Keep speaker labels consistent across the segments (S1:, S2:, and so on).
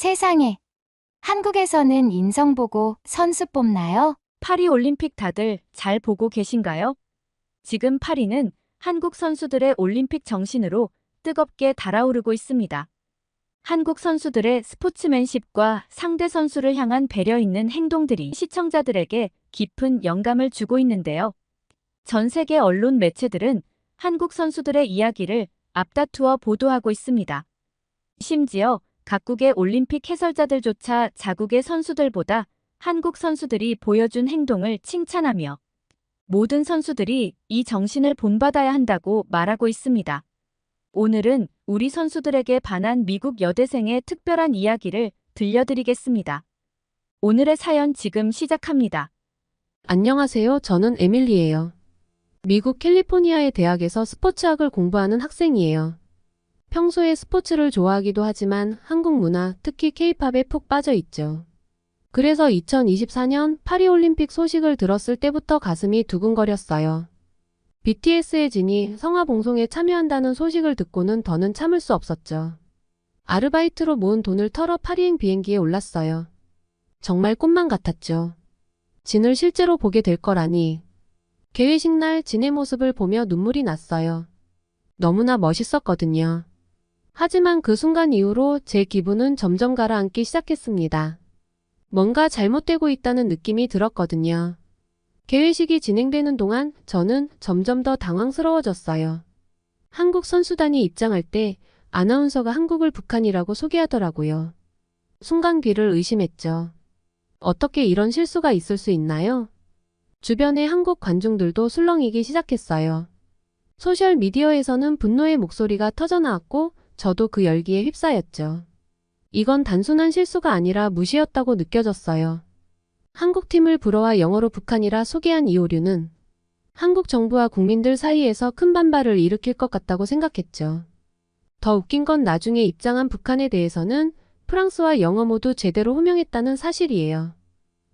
S1: 세상에, 한국에서는 인성 보고 선수 뽑나요?
S2: 파리 올림픽 다들 잘 보고 계신가요? 지금 파리는 한국 선수들의 올림픽 정신으로 뜨겁게 달아오르고 있습니다. 한국 선수들의 스포츠맨십과 상대 선수를 향한 배려 있는 행동들이 시청자들에게 깊은 영감을 주고 있는데요. 전 세계 언론 매체들은 한국 선수들의 이야기를 앞다투어 보도하고 있습니다. 심지어 각국의 올림픽 해설자들조차 자국의 선수들보다 한국 선수들이 보여준 행동을 칭찬하며 모든 선수들이 이 정신을 본받아야 한다고 말하고 있습니다. 오늘은 우리 선수들에게 반한 미국 여대생의 특별한 이야기를 들려드리겠습니다. 오늘의 사연 지금 시작합니다.
S3: 안녕하세요. 저는 에밀리예요. 미국 캘리포니아의 대학에서 스포츠학을 공부하는 학생이에요. 평소에 스포츠를 좋아하기도 하지만 한국 문화, 특히 K-팝에 푹 빠져 있죠. 그래서 2024년 파리올림픽 소식을 들었을 때부터 가슴이 두근거렸어요. BTS의 진이 성화봉송에 참여한다는 소식을 듣고는 더는 참을 수 없었죠. 아르바이트로 모은 돈을 털어 파리행 비행기에 올랐어요. 정말 꿈만 같았죠. 진을 실제로 보게 될 거라니. 개회식 날 진의 모습을 보며 눈물이 났어요. 너무나 멋있었거든요. 하지만 그 순간 이후로 제 기분은 점점 가라앉기 시작했습니다. 뭔가 잘못되고 있다는 느낌이 들었거든요. 개회식이 진행되는 동안 저는 점점 더 당황스러워졌어요. 한국 선수단이 입장할 때 아나운서가 한국을 북한이라고 소개하더라고요. 순간 귀를 의심했죠. 어떻게 이런 실수가 있을 수 있나요? 주변의 한국 관중들도 술렁이기 시작했어요. 소셜미디어에서는 분노의 목소리가 터져나왔고 저도 그 열기에 휩싸였죠. 이건 단순한 실수가 아니라 무시였다고 느껴졌어요. 한국팀을 불어와 영어로 북한이라 소개한 이 오류는 한국 정부와 국민들 사이에서 큰 반발을 일으킬 것 같다고 생각했죠. 더 웃긴 건 나중에 입장한 북한에 대해서는 프랑스와 영어 모두 제대로 호명했다는 사실이에요.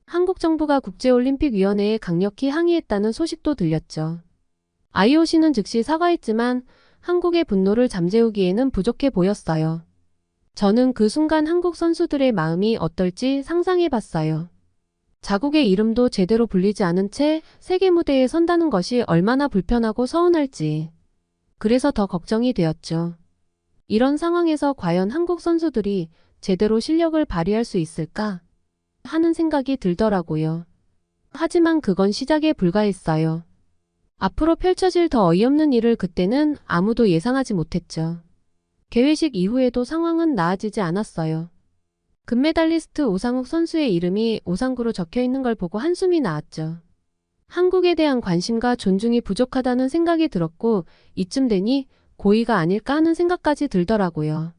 S3: 한국 정부가 국제올림픽위원회에 강력히 항의했다는 소식도 들렸죠. IOC는 즉시 사과했지만 한국의 분노를 잠재우기에는 부족해 보였어요. 저는 그 순간 한국 선수들의 마음이 어떨지 상상해봤어요. 자국의 이름도 제대로 불리지 않은 채 세계 무대에 선다는 것이 얼마나 불편하고 서운할지. 그래서 더 걱정이 되었죠. 이런 상황에서 과연 한국 선수들이 제대로 실력을 발휘할 수 있을까 하는 생각이 들더라고요. 하지만 그건 시작에 불과했어요. 앞으로 펼쳐질 더 어이없는 일을 그때는 아무도 예상하지 못했죠. 개회식 이후에도 상황은 나아지지 않았어요. 금메달리스트 오상욱 선수의 이름이 오상구로 적혀 있는 걸 보고 한숨이 나왔죠. 한국에 대한 관심과 존중이 부족하다는 생각이 들었고 이쯤 되니 고의가 아닐까 하는 생각까지 들더라고요.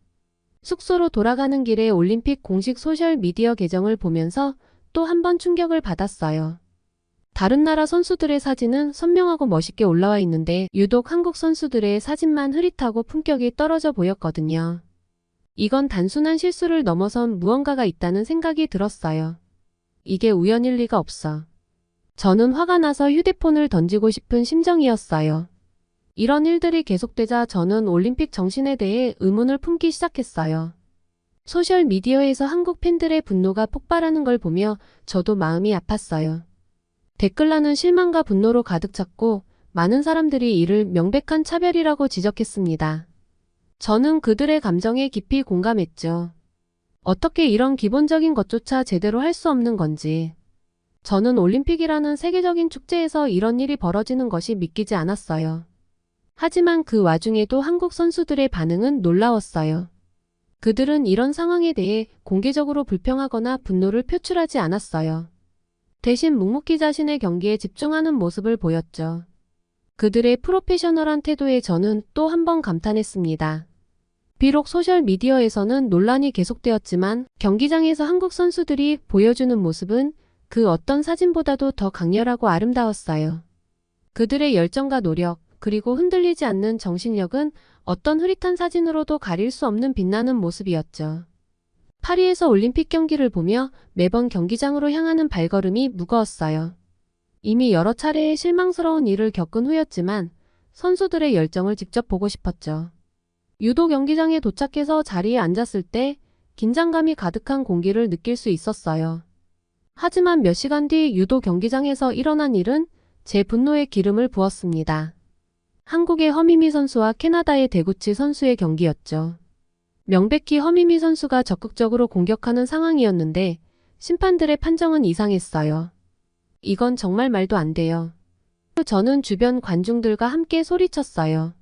S3: 숙소로 돌아가는 길에 올림픽 공식 소셜미디어 계정을 보면서 또 한 번 충격을 받았어요. 다른 나라 선수들의 사진은 선명하고 멋있게 올라와 있는데 유독 한국 선수들의 사진만 흐릿하고 품격이 떨어져 보였거든요. 이건 단순한 실수를 넘어선 무언가가 있다는 생각이 들었어요. 이게 우연일 리가 없어. 저는 화가 나서 휴대폰을 던지고 싶은 심정이었어요. 이런 일들이 계속되자 저는 올림픽 정신에 대해 의문을 품기 시작했어요. 소셜미디어에서 한국 팬들의 분노가 폭발하는 걸 보며 저도 마음이 아팠어요. 댓글란은 실망과 분노로 가득 찼고 많은 사람들이 이를 명백한 차별이라고 지적했습니다. 저는 그들의 감정에 깊이 공감했죠. 어떻게 이런 기본적인 것조차 제대로 할 수 없는 건지. 저는 올림픽이라는 세계적인 축제에서 이런 일이 벌어지는 것이 믿기지 않았어요. 하지만 그 와중에도 한국 선수들의 반응은 놀라웠어요. 그들은 이런 상황에 대해 공개적으로 불평하거나 분노를 표출하지 않았어요. 대신 묵묵히 자신의 경기에 집중하는 모습을 보였죠. 그들의 프로페셔널한 태도에 저는 또 한 번 감탄했습니다. 비록 소셜미디어에서는 논란이 계속되었지만 경기장에서 한국 선수들이 보여주는 모습은 그 어떤 사진보다도 더 강렬하고 아름다웠어요. 그들의 열정과 노력, 그리고 흔들리지 않는 정신력은 어떤 흐릿한 사진으로도 가릴 수 없는 빛나는 모습이었죠. 파리에서 올림픽 경기를 보며 매번 경기장으로 향하는 발걸음이 무거웠어요. 이미 여러 차례의 실망스러운 일을 겪은 후였지만 선수들의 열정을 직접 보고 싶었죠. 유도 경기장에 도착해서 자리에 앉았을 때 긴장감이 가득한 공기를 느낄 수 있었어요. 하지만 몇 시간 뒤 유도 경기장에서 일어난 일은 제 분노에 기름을 부었습니다. 한국의 허미미 선수와 캐나다의 데구치 선수의 경기였죠. 명백히 허미미 선수가 적극적으로 공격하는 상황이었는데 심판들의 판정은 이상했어요. 이건 정말 말도 안 돼요. 저는 주변 관중들과 함께 소리쳤어요.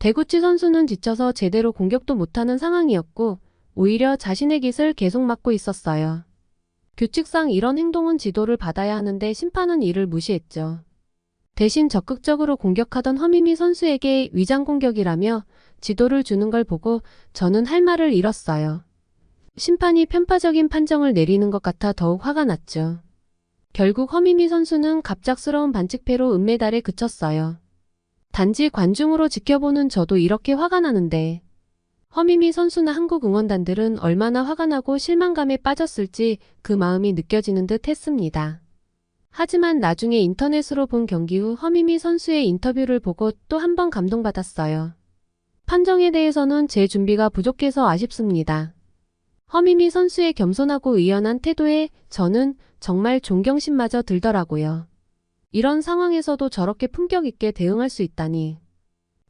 S3: 데구치 선수는 지쳐서 제대로 공격도 못하는 상황이었고 오히려 자신의 깃을 계속 막고 있었어요. 규칙상 이런 행동은 지도를 받아야 하는데 심판은 이를 무시했죠. 대신 적극적으로 공격하던 허미미 선수에게 위장 공격이라며 지도를 주는 걸 보고 저는 할 말을 잃었어요. 심판이 편파적인 판정을 내리는 것 같아 더욱 화가 났죠. 결국 허미미 선수는 갑작스러운 반칙패로 은메달에 그쳤어요. 단지 관중으로 지켜보는 저도 이렇게 화가 나는데 허미미 선수나 한국 응원단들은 얼마나 화가 나고 실망감에 빠졌을지 그 마음이 느껴지는 듯 했습니다. 하지만 나중에 인터넷으로 본 경기 후 허미미 선수의 인터뷰를 보고 또 한 번 감동받았어요. 판정에 대해서는 제 준비가 부족해서 아쉽습니다. 허미미 선수의 겸손하고 의연한 태도에 저는 정말 존경심마저 들더라고요. 이런 상황에서도 저렇게 품격 있게 대응할 수 있다니.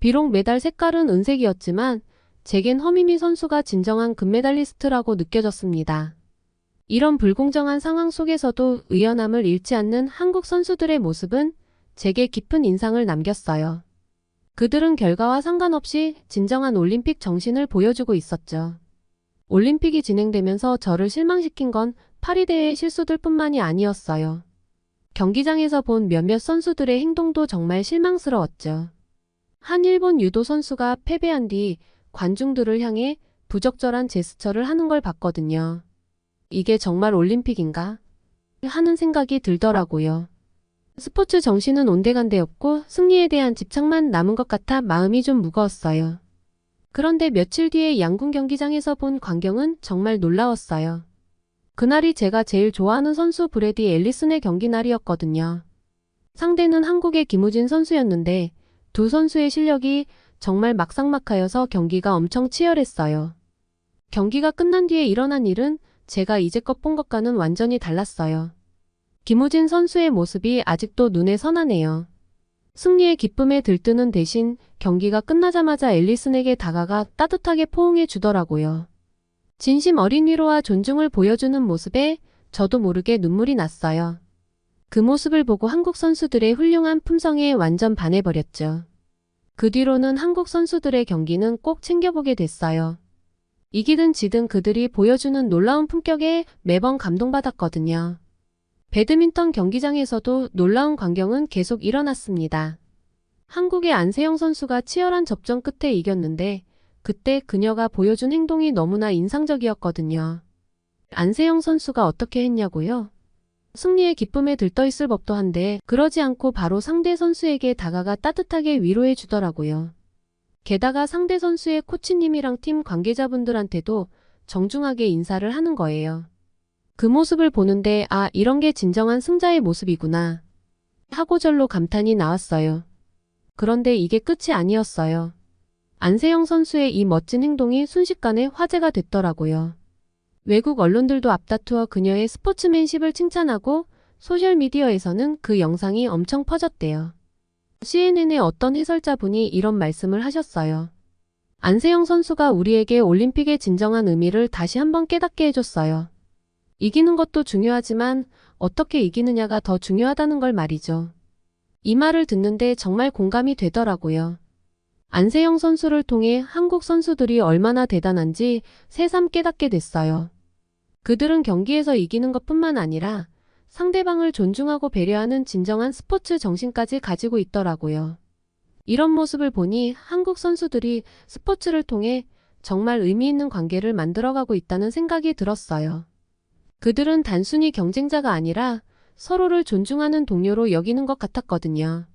S3: 비록 메달 색깔은 은색이었지만 제겐 허미미 선수가 진정한 금메달리스트라고 느껴졌습니다. 이런 불공정한 상황 속에서도 의연함을 잃지 않는 한국 선수들의 모습은 제게 깊은 인상을 남겼어요. 그들은 결과와 상관없이 진정한 올림픽 정신을 보여주고 있었죠. 올림픽이 진행되면서 저를 실망시킨 건 파리 대회의 실수들뿐만이 아니었어요. 경기장에서 본 몇몇 선수들의 행동도 정말 실망스러웠죠. 한 일본 유도 선수가 패배한 뒤 관중들을 향해 부적절한 제스처를 하는 걸 봤거든요. 이게 정말 올림픽인가? 하는 생각이 들더라고요. 스포츠 정신은 온데간데였고 승리에 대한 집착만 남은 것 같아 마음이 좀 무거웠어요. 그런데 며칠 뒤에 양궁 경기장에서 본 광경은 정말 놀라웠어요. 그날이 제가 제일 좋아하는 선수 브래디 앨리슨의 경기 날이었거든요. 상대는 한국의 김우진 선수였는데 두 선수의 실력이 정말 막상막하여서 경기가 엄청 치열했어요. 경기가 끝난 뒤에 일어난 일은 제가 이제껏 본 것과는 완전히 달랐어요. 김우진 선수의 모습이 아직도 눈에 선하네요. 승리의 기쁨에 들뜨는 대신 경기가 끝나자마자 앨리슨에게 다가가 따뜻하게 포옹해 주더라고요. 진심 어린 위로와 존중을 보여주는 모습에 저도 모르게 눈물이 났어요. 그 모습을 보고 한국 선수들의 훌륭한 품성에 완전 반해버렸죠. 그 뒤로는 한국 선수들의 경기는 꼭 챙겨보게 됐어요. 이기든 지든 그들이 보여주는 놀라운 품격에 매번 감동받았거든요. 배드민턴 경기장에서도 놀라운 광경은 계속 일어났습니다. 한국의 안세영 선수가 치열한 접전 끝에 이겼는데 그때 그녀가 보여준 행동이 너무나 인상적이었거든요. 안세영 선수가 어떻게 했냐고요? 승리의 기쁨에 들떠있을 법도 한데 그러지 않고 바로 상대 선수에게 다가가 따뜻하게 위로해 주더라고요. 게다가 상대 선수의 코치님이랑 팀 관계자분들한테도 정중하게 인사를 하는 거예요. 그 모습을 보는데 아, 이런 게 진정한 승자의 모습이구나 하고 절로 감탄이 나왔어요. 그런데 이게 끝이 아니었어요. 안세영 선수의 이 멋진 행동이 순식간에 화제가 됐더라고요. 외국 언론들도 앞다투어 그녀의 스포츠맨십을 칭찬하고 소셜미디어에서는 그 영상이 엄청 퍼졌대요. CNN의 어떤 해설자분이 이런 말씀을 하셨어요. 안세영 선수가 우리에게 올림픽의 진정한 의미를 다시 한번 깨닫게 해줬어요. 이기는 것도 중요하지만 어떻게 이기느냐가 더 중요하다는 걸 말이죠. 이 말을 듣는데 정말 공감이 되더라고요. 안세영 선수를 통해 한국 선수들이 얼마나 대단한지 새삼 깨닫게 됐어요. 그들은 경기에서 이기는 것뿐만 아니라 상대방을 존중하고 배려하는 진정한 스포츠 정신까지 가지고 있더라고요. 이런 모습을 보니 한국 선수들이 스포츠를 통해 정말 의미 있는 관계를 만들어가고 있다는 생각이 들었어요. 그들은 단순히 경쟁자가 아니라 서로를 존중하는 동료로 여기는 것 같았거든요.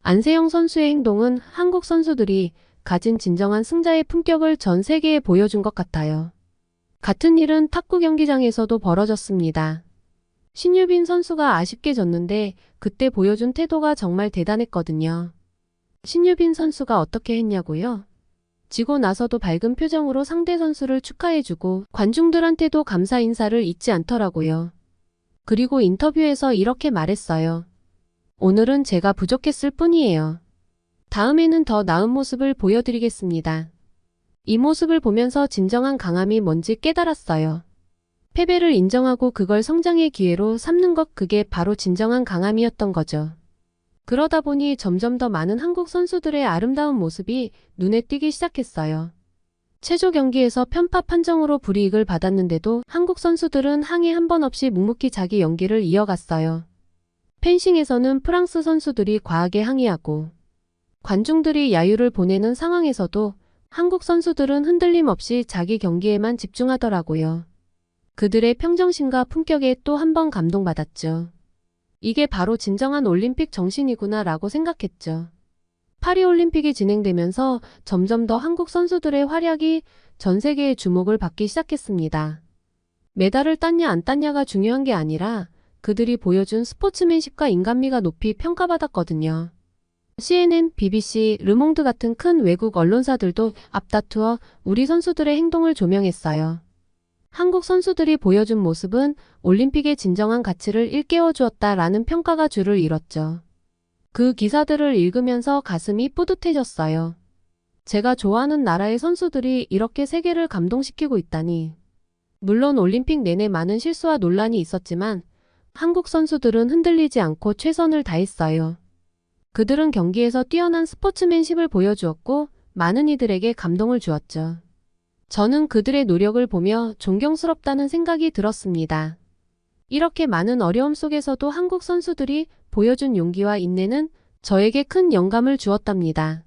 S3: 안세영 선수의 행동은 한국 선수들이 가진 진정한 승자의 품격을 전 세계에 보여준 것 같아요. 같은 일은 탁구 경기장에서도 벌어졌습니다. 신유빈 선수가 아쉽게 졌는데 그때 보여준 태도가 정말 대단했거든요. 신유빈 선수가 어떻게 했냐고요? 지고 나서도 밝은 표정으로 상대 선수를 축하해주고 관중들한테도 감사 인사를 잊지 않더라고요. 그리고 인터뷰에서 이렇게 말했어요. 오늘은 제가 부족했을 뿐이에요. 다음에는 더 나은 모습을 보여드리겠습니다. 이 모습을 보면서 진정한 강함이 뭔지 깨달았어요. 패배를 인정하고 그걸 성장의 기회로 삼는 것, 그게 바로 진정한 강함이었던 거죠. 그러다 보니 점점 더 많은 한국 선수들의 아름다운 모습이 눈에 띄기 시작했어요. 체조 경기에서 편파 판정으로 불이익을 받았는데도 한국 선수들은 항의 한 번 없이 묵묵히 자기 연기를 이어갔어요. 펜싱에서는 프랑스 선수들이 과하게 항의하고 관중들이 야유를 보내는 상황에서도 한국 선수들은 흔들림 없이 자기 경기에만 집중하더라고요. 그들의 평정심과 품격에 또 한 번 감동받았죠. 이게 바로 진정한 올림픽 정신이구나 라고 생각했죠. 파리올림픽이 진행되면서 점점 더 한국 선수들의 활약이 전 세계의 주목을 받기 시작했습니다. 메달을 땄냐 안 땄냐가 중요한 게 아니라 그들이 보여준 스포츠맨십과 인간미가 높이 평가받았거든요. CNN, BBC, 르몽드 같은 큰 외국 언론사들도 앞다투어 우리 선수들의 행동을 조명했어요. 한국 선수들이 보여준 모습은 올림픽의 진정한 가치를 일깨워 주었다라는 평가가 줄을 이뤘죠. 그 기사들을 읽으면서 가슴이 뿌듯해졌어요. 제가 좋아하는 나라의 선수들이 이렇게 세계를 감동시키고 있다니. 물론 올림픽 내내 많은 실수와 논란이 있었지만 한국 선수들은 흔들리지 않고 최선을 다했어요. 그들은 경기에서 뛰어난 스포츠맨십을 보여주었고 많은 이들에게 감동을 주었죠. 저는 그들의 노력을 보며 존경스럽다는 생각이 들었습니다. 이렇게 많은 어려움 속에서도 한국 선수들이 보여준 용기와 인내는 저에게 큰 영감을 주었답니다.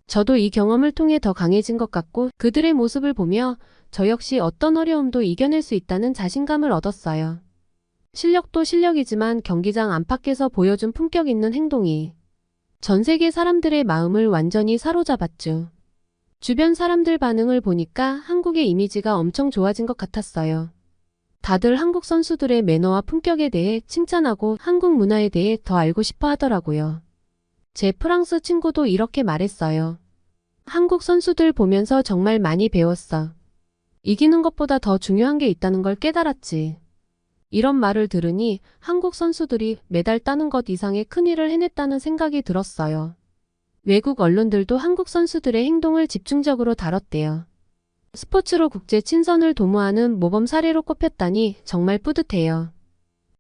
S3: 저도 이 경험을 통해 더 강해진 것 같고 그들의 모습을 보며 저 역시 어떤 어려움도 이겨낼 수 있다는 자신감을 얻었어요. 실력도 실력이지만 경기장 안팎에서 보여준 품격 있는 행동이 전 세계 사람들의 마음을 완전히 사로잡았죠. 주변 사람들 반응을 보니까 한국의 이미지가 엄청 좋아진 것 같았어요. 다들 한국 선수들의 매너와 품격에 대해 칭찬하고 한국 문화에 대해 더 알고 싶어 하더라고요. 제 프랑스 친구도 이렇게 말했어요. 한국 선수들 보면서 정말 많이 배웠어. 이기는 것보다 더 중요한 게 있다는 걸 깨달았지. 이런 말을 들으니 한국 선수들이 메달 따는 것 이상의 큰일을 해냈다는 생각이 들었어요. 외국 언론들도 한국 선수들의 행동을 집중적으로 다뤘대요. 스포츠로 국제 친선을 도모하는 모범 사례로 꼽혔다니 정말 뿌듯해요.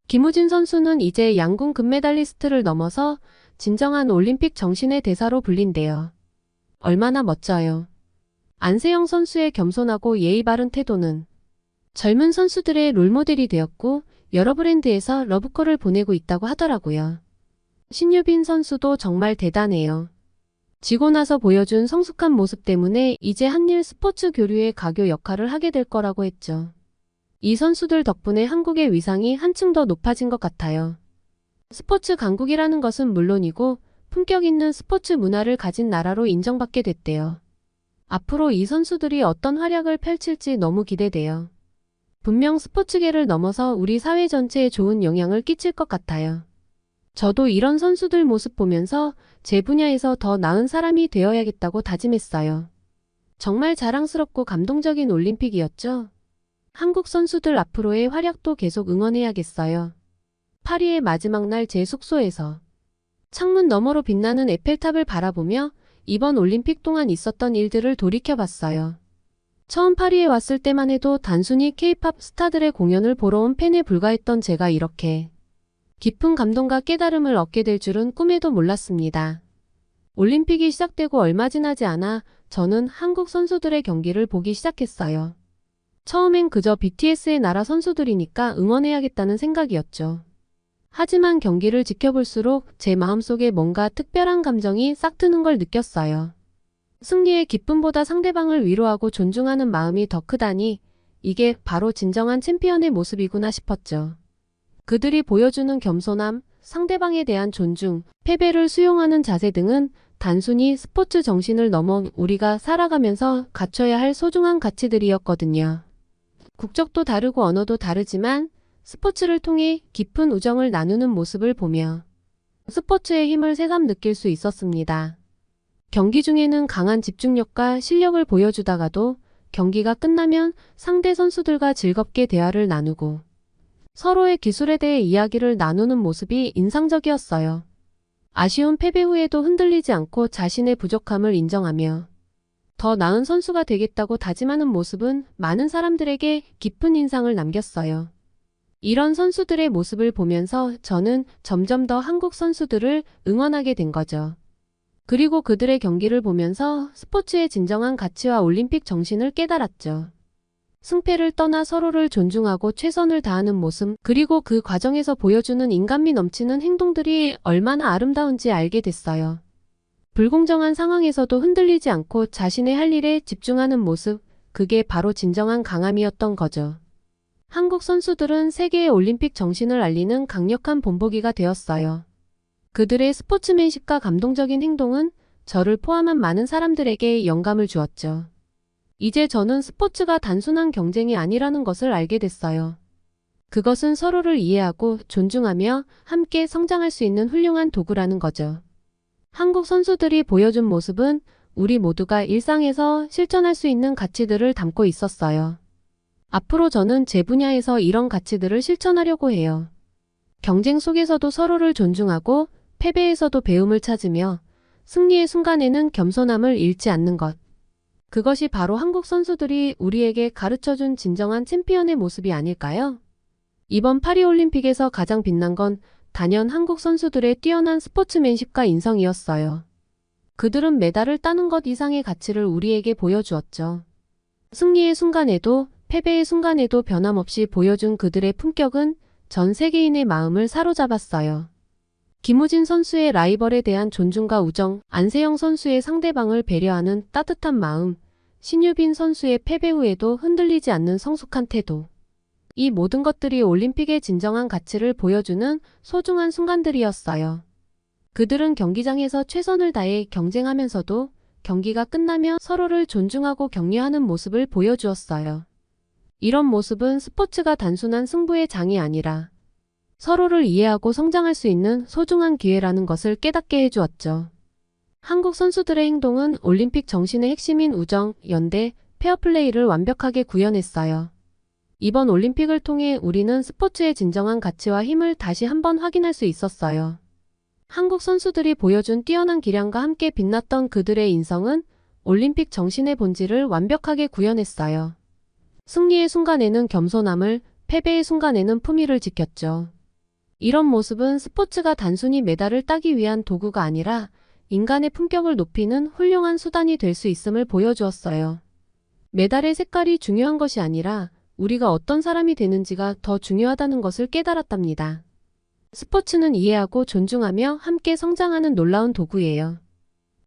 S3: 김우진 선수는 이제 양궁 금메달리스트를 넘어서 진정한 올림픽 정신의 대사로 불린대요. 얼마나 멋져요. 안세영 선수의 겸손하고 예의 바른 태도는 젊은 선수들의 롤모델이 되었고 여러 브랜드에서 러브콜을 보내고 있다고 하더라고요. 신유빈 선수도 정말 대단해요. 지고 나서 보여준 성숙한 모습 때문에 이제 한일 스포츠 교류의 가교 역할을 하게 될 거라고 했죠. 이 선수들 덕분에 한국의 위상이 한층 더 높아진 것 같아요. 스포츠 강국이라는 것은 물론이고 품격 있는 스포츠 문화를 가진 나라로 인정받게 됐대요. 앞으로 이 선수들이 어떤 활약을 펼칠지 너무 기대돼요. 분명 스포츠계를 넘어서 우리 사회 전체에 좋은 영향을 끼칠 것 같아요. 저도 이런 선수들 모습 보면서 제 분야에서 더 나은 사람이 되어야겠다고 다짐했어요. 정말 자랑스럽고 감동적인 올림픽이었죠. 한국 선수들 앞으로의 활약도 계속 응원해야겠어요. 파리의 마지막 날 제 숙소에서 창문 너머로 빛나는 에펠탑을 바라보며 이번 올림픽 동안 있었던 일들을 돌이켜봤어요. 처음 파리에 왔을 때만 해도 단순히 K-팝 스타들의 공연을 보러 온 팬에 불과했던 제가 이렇게 깊은 감동과 깨달음을 얻게 될 줄은 꿈에도 몰랐습니다. 올림픽이 시작되고 얼마 지나지 않아 저는 한국 선수들의 경기를 보기 시작했어요. 처음엔 그저 BTS의 나라 선수들이니까 응원해야겠다는 생각이었죠. 하지만 경기를 지켜볼수록 제 마음속에 뭔가 특별한 감정이 싹 트는 걸 느꼈어요. 승리의 기쁨보다 상대방을 위로하고 존중하는 마음이 더 크다니 이게 바로 진정한 챔피언의 모습이구나 싶었죠. 그들이 보여주는 겸손함, 상대방에 대한 존중, 패배를 수용하는 자세 등은 단순히 스포츠 정신을 넘어 우리가 살아가면서 갖춰야 할 소중한 가치들이었거든요. 국적도 다르고 언어도 다르지만 스포츠를 통해 깊은 우정을 나누는 모습을 보며 스포츠의 힘을 새삼 느낄 수 있었습니다. 경기 중에는 강한 집중력과 실력을 보여주다가도 경기가 끝나면 상대 선수들과 즐겁게 대화를 나누고 서로의 기술에 대해 이야기를 나누는 모습이 인상적이었어요. 아쉬운 패배 후에도 흔들리지 않고 자신의 부족함을 인정하며 더 나은 선수가 되겠다고 다짐하는 모습은 많은 사람들에게 깊은 인상을 남겼어요. 이런 선수들의 모습을 보면서 저는 점점 더 한국 선수들을 응원하게 된 거죠. 그리고 그들의 경기를 보면서 스포츠의 진정한 가치와 올림픽 정신을 깨달았죠. 승패를 떠나 서로를 존중하고 최선을 다하는 모습, 그리고 그 과정에서 보여주는 인간미 넘치는 행동들이 얼마나 아름다운지 알게 됐어요. 불공정한 상황에서도 흔들리지 않고 자신의 할 일에 집중하는 모습, 그게 바로 진정한 강함이었던 거죠. 한국 선수들은 세계의 올림픽 정신을 알리는 강력한 본보기가 되었어요. 그들의 스포츠맨십과 감동적인 행동은 저를 포함한 많은 사람들에게 영감을 주었죠. 이제 저는 스포츠가 단순한 경쟁이 아니라는 것을 알게 됐어요. 그것은 서로를 이해하고 존중하며 함께 성장할 수 있는 훌륭한 도구라는 거죠. 한국 선수들이 보여준 모습은 우리 모두가 일상에서 실천할 수 있는 가치들을 담고 있었어요. 앞으로 저는 제 분야에서 이런 가치들을 실천하려고 해요. 경쟁 속에서도 서로를 존중하고 패배에서도 배움을 찾으며 승리의 순간에는 겸손함을 잃지 않는 것. 그것이 바로 한국 선수들이 우리에게 가르쳐준 진정한 챔피언의 모습이 아닐까요? 이번 파리올림픽에서 가장 빛난 건 단연 한국 선수들의 뛰어난 스포츠맨십과 인성이었어요. 그들은 메달을 따는 것 이상의 가치를 우리에게 보여주었죠. 승리의 순간에도 패배의 순간에도 변함없이 보여준 그들의 품격은 전 세계인의 마음을 사로잡았어요. 김우진 선수의 라이벌에 대한 존중과 우정, 안세영 선수의 상대방을 배려하는 따뜻한 마음, 신유빈 선수의 패배 후에도 흔들리지 않는 성숙한 태도. 이 모든 것들이 올림픽의 진정한 가치를 보여주는 소중한 순간들이었어요. 그들은 경기장에서 최선을 다해 경쟁하면서도 경기가 끝나며 서로를 존중하고 격려하는 모습을 보여주었어요. 이런 모습은 스포츠가 단순한 승부의 장이 아니라 서로를 이해하고 성장할 수 있는 소중한 기회라는 것을 깨닫게 해주었죠. 한국 선수들의 행동은 올림픽 정신의 핵심인 우정, 연대, 페어플레이를 완벽하게 구현했어요. 이번 올림픽을 통해 우리는 스포츠의 진정한 가치와 힘을 다시 한번 확인할 수 있었어요. 한국 선수들이 보여준 뛰어난 기량과 함께 빛났던 그들의 인성은 올림픽 정신의 본질을 완벽하게 구현했어요. 승리의 순간에는 겸손함을, 패배의 순간에는 품위를 지켰죠. 이런 모습은 스포츠가 단순히 메달을 따기 위한 도구가 아니라 인간의 품격을 높이는 훌륭한 수단이 될 수 있음을 보여주었어요. 메달의 색깔이 중요한 것이 아니라 우리가 어떤 사람이 되는지가 더 중요하다는 것을 깨달았답니다. 스포츠는 이해하고 존중하며 함께 성장하는 놀라운 도구예요.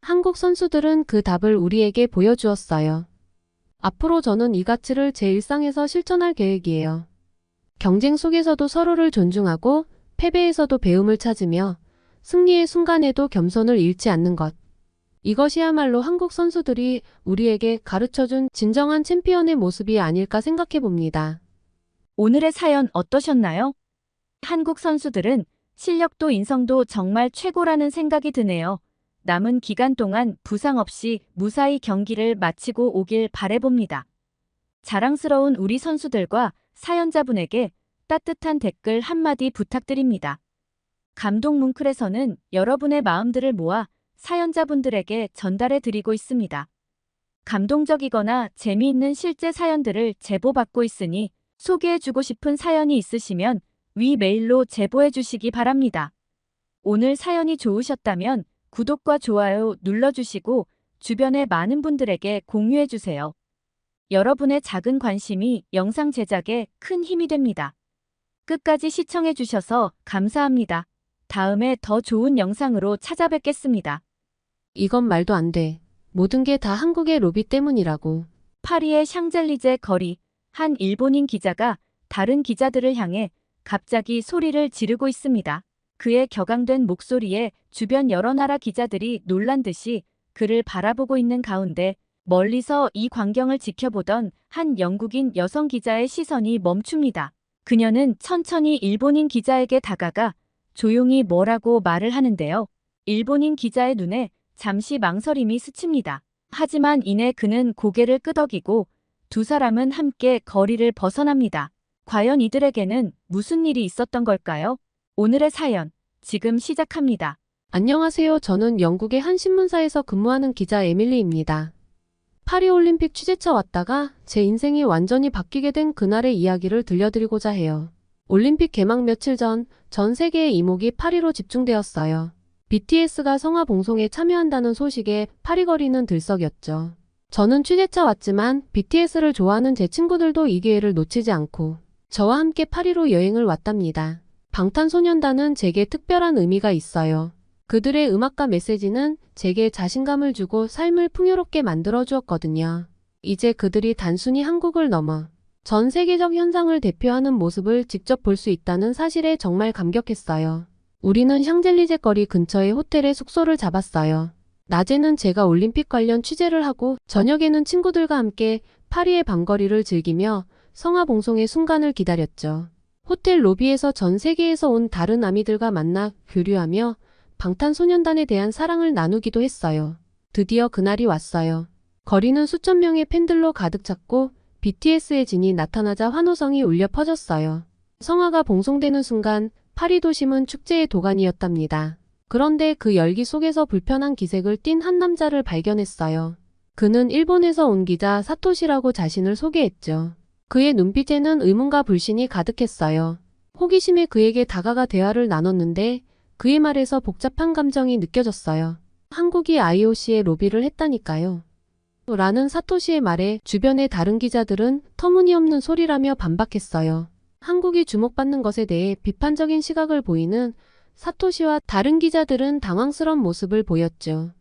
S3: 한국 선수들은 그 답을 우리에게 보여주었어요. 앞으로 저는 이 가치를 제 일상에서 실천할 계획이에요. 경쟁 속에서도 서로를 존중하고 패배에서도 배움을 찾으며 승리의 순간에도 겸손을 잃지 않는 것. 이것이야말로 한국 선수들이 우리에게 가르쳐준 진정한 챔피언의 모습이 아닐까 생각해 봅니다.
S2: 오늘의 사연 어떠셨나요? 한국 선수들은 실력도 인성도 정말 최고라는 생각이 드네요. 남은 기간 동안 부상 없이 무사히 경기를 마치고 오길 바라봅니다. 자랑스러운 우리 선수들과 사연자분에게 따뜻한 댓글 한마디 부탁드립니다. 감동 뭉클에서는 여러분의 마음들을 모아 사연자분들에게 전달해 드리고 있습니다. 감동적이거나 재미있는 실제 사연들을 제보받고 있으니 소개해주고 싶은 사연이 있으시면 위 메일로 제보해 주시기 바랍니다. 오늘 사연이 좋으셨다면 구독과 좋아요 눌러주시고 주변의 많은 분들에게 공유해 주세요. 여러분의 작은 관심이 영상 제작에 큰 힘이 됩니다. 끝까지 시청해 주셔서 감사합니다. 다음에 더 좋은 영상으로 찾아뵙겠습니다.
S3: 이건 말도 안 돼. 모든 게 다 한국의 로비 때문이라고.
S2: 파리의 샹젤리제 거리, 한 일본인 기자가 다른 기자들을 향해 갑자기 소리를 지르고 있습니다. 그의 격앙된 목소리에 주변 여러 나라 기자들이 놀란 듯이 그를 바라보고 있는 가운데 멀리서 이 광경을 지켜보던 한 영국인 여성 기자의 시선이 멈춥니다. 그녀는 천천히 일본인 기자에게 다가가 조용히 뭐라고 말을 하는데요. 일본인 기자의 눈에 잠시 망설임이 스칩니다. 하지만 이내 그는 고개를 끄덕이고 두 사람은 함께 거리를 벗어납니다. 과연 이들에게는 무슨 일이 있었던 걸까요? 오늘의 사연, 지금 시작합니다.
S3: 안녕하세요. 저는 영국의 한 신문사에서 근무하는 기자 에밀리입니다. 파리올림픽 취재차 왔다가 제 인생이 완전히 바뀌게 된 그날의 이야기를 들려드리고자 해요. 올림픽 개막 며칠 전 세계의 이목이 파리로 집중되었어요. BTS가 성화 봉송에 참여한다는 소식에 파리 거리는 들썩였죠. 저는 취재차 왔지만 BTS를 좋아하는 제 친구들도 이 기회를 놓치지 않고 저와 함께 파리로 여행을 왔답니다. 방탄소년단은 제게 특별한 의미가 있어요. 그들의 음악과 메시지는 제게 자신감을 주고 삶을 풍요롭게 만들어 주었거든요. 이제 그들이 단순히 한국을 넘어 전 세계적 현상을 대표하는 모습을 직접 볼 수 있다는 사실에 정말 감격했어요. 우리는 샹젤리제 거리 근처의 호텔에 숙소를 잡았어요. 낮에는 제가 올림픽 관련 취재를 하고 저녁에는 친구들과 함께 파리의 밤거리를 즐기며 성화 봉송의 순간을 기다렸죠. 호텔 로비에서 전 세계에서 온 다른 아미들과 만나 교류하며 방탄소년단에 대한 사랑을 나누기도 했어요. 드디어 그날이 왔어요. 거리는 수천 명의 팬들로 가득 찼고 BTS의 진이 나타나자 환호성이 울려 퍼졌어요. 성화가 봉송되는 순간 파리 도심은 축제의 도가니였답니다. 그런데 그 열기 속에서 불편한 기색을 띤 한 남자를 발견했어요. 그는 일본에서 온 기자 사토시라고 자신을 소개했죠. 그의 눈빛에는 의문과 불신이 가득했어요. 호기심에 그에게 다가가 대화를 나눴는데 그의 말에서 복잡한 감정이 느껴졌어요. 한국이 IOC에 로비를 했다니까요. 라는 사토시의 말에 주변의 다른 기자들은 터무니없는 소리라며 반박했어요. 한국이 주목받는 것에 대해 비판적인 시각을 보이는 사토시와 다른 기자들은 당황스러운 모습을 보였죠.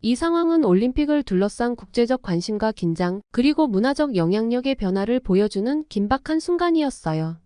S3: 이 상황은 올림픽을 둘러싼 국제적 관심과 긴장, 그리고 문화적 영향력의 변화를 보여주는 긴박한 순간이었어요.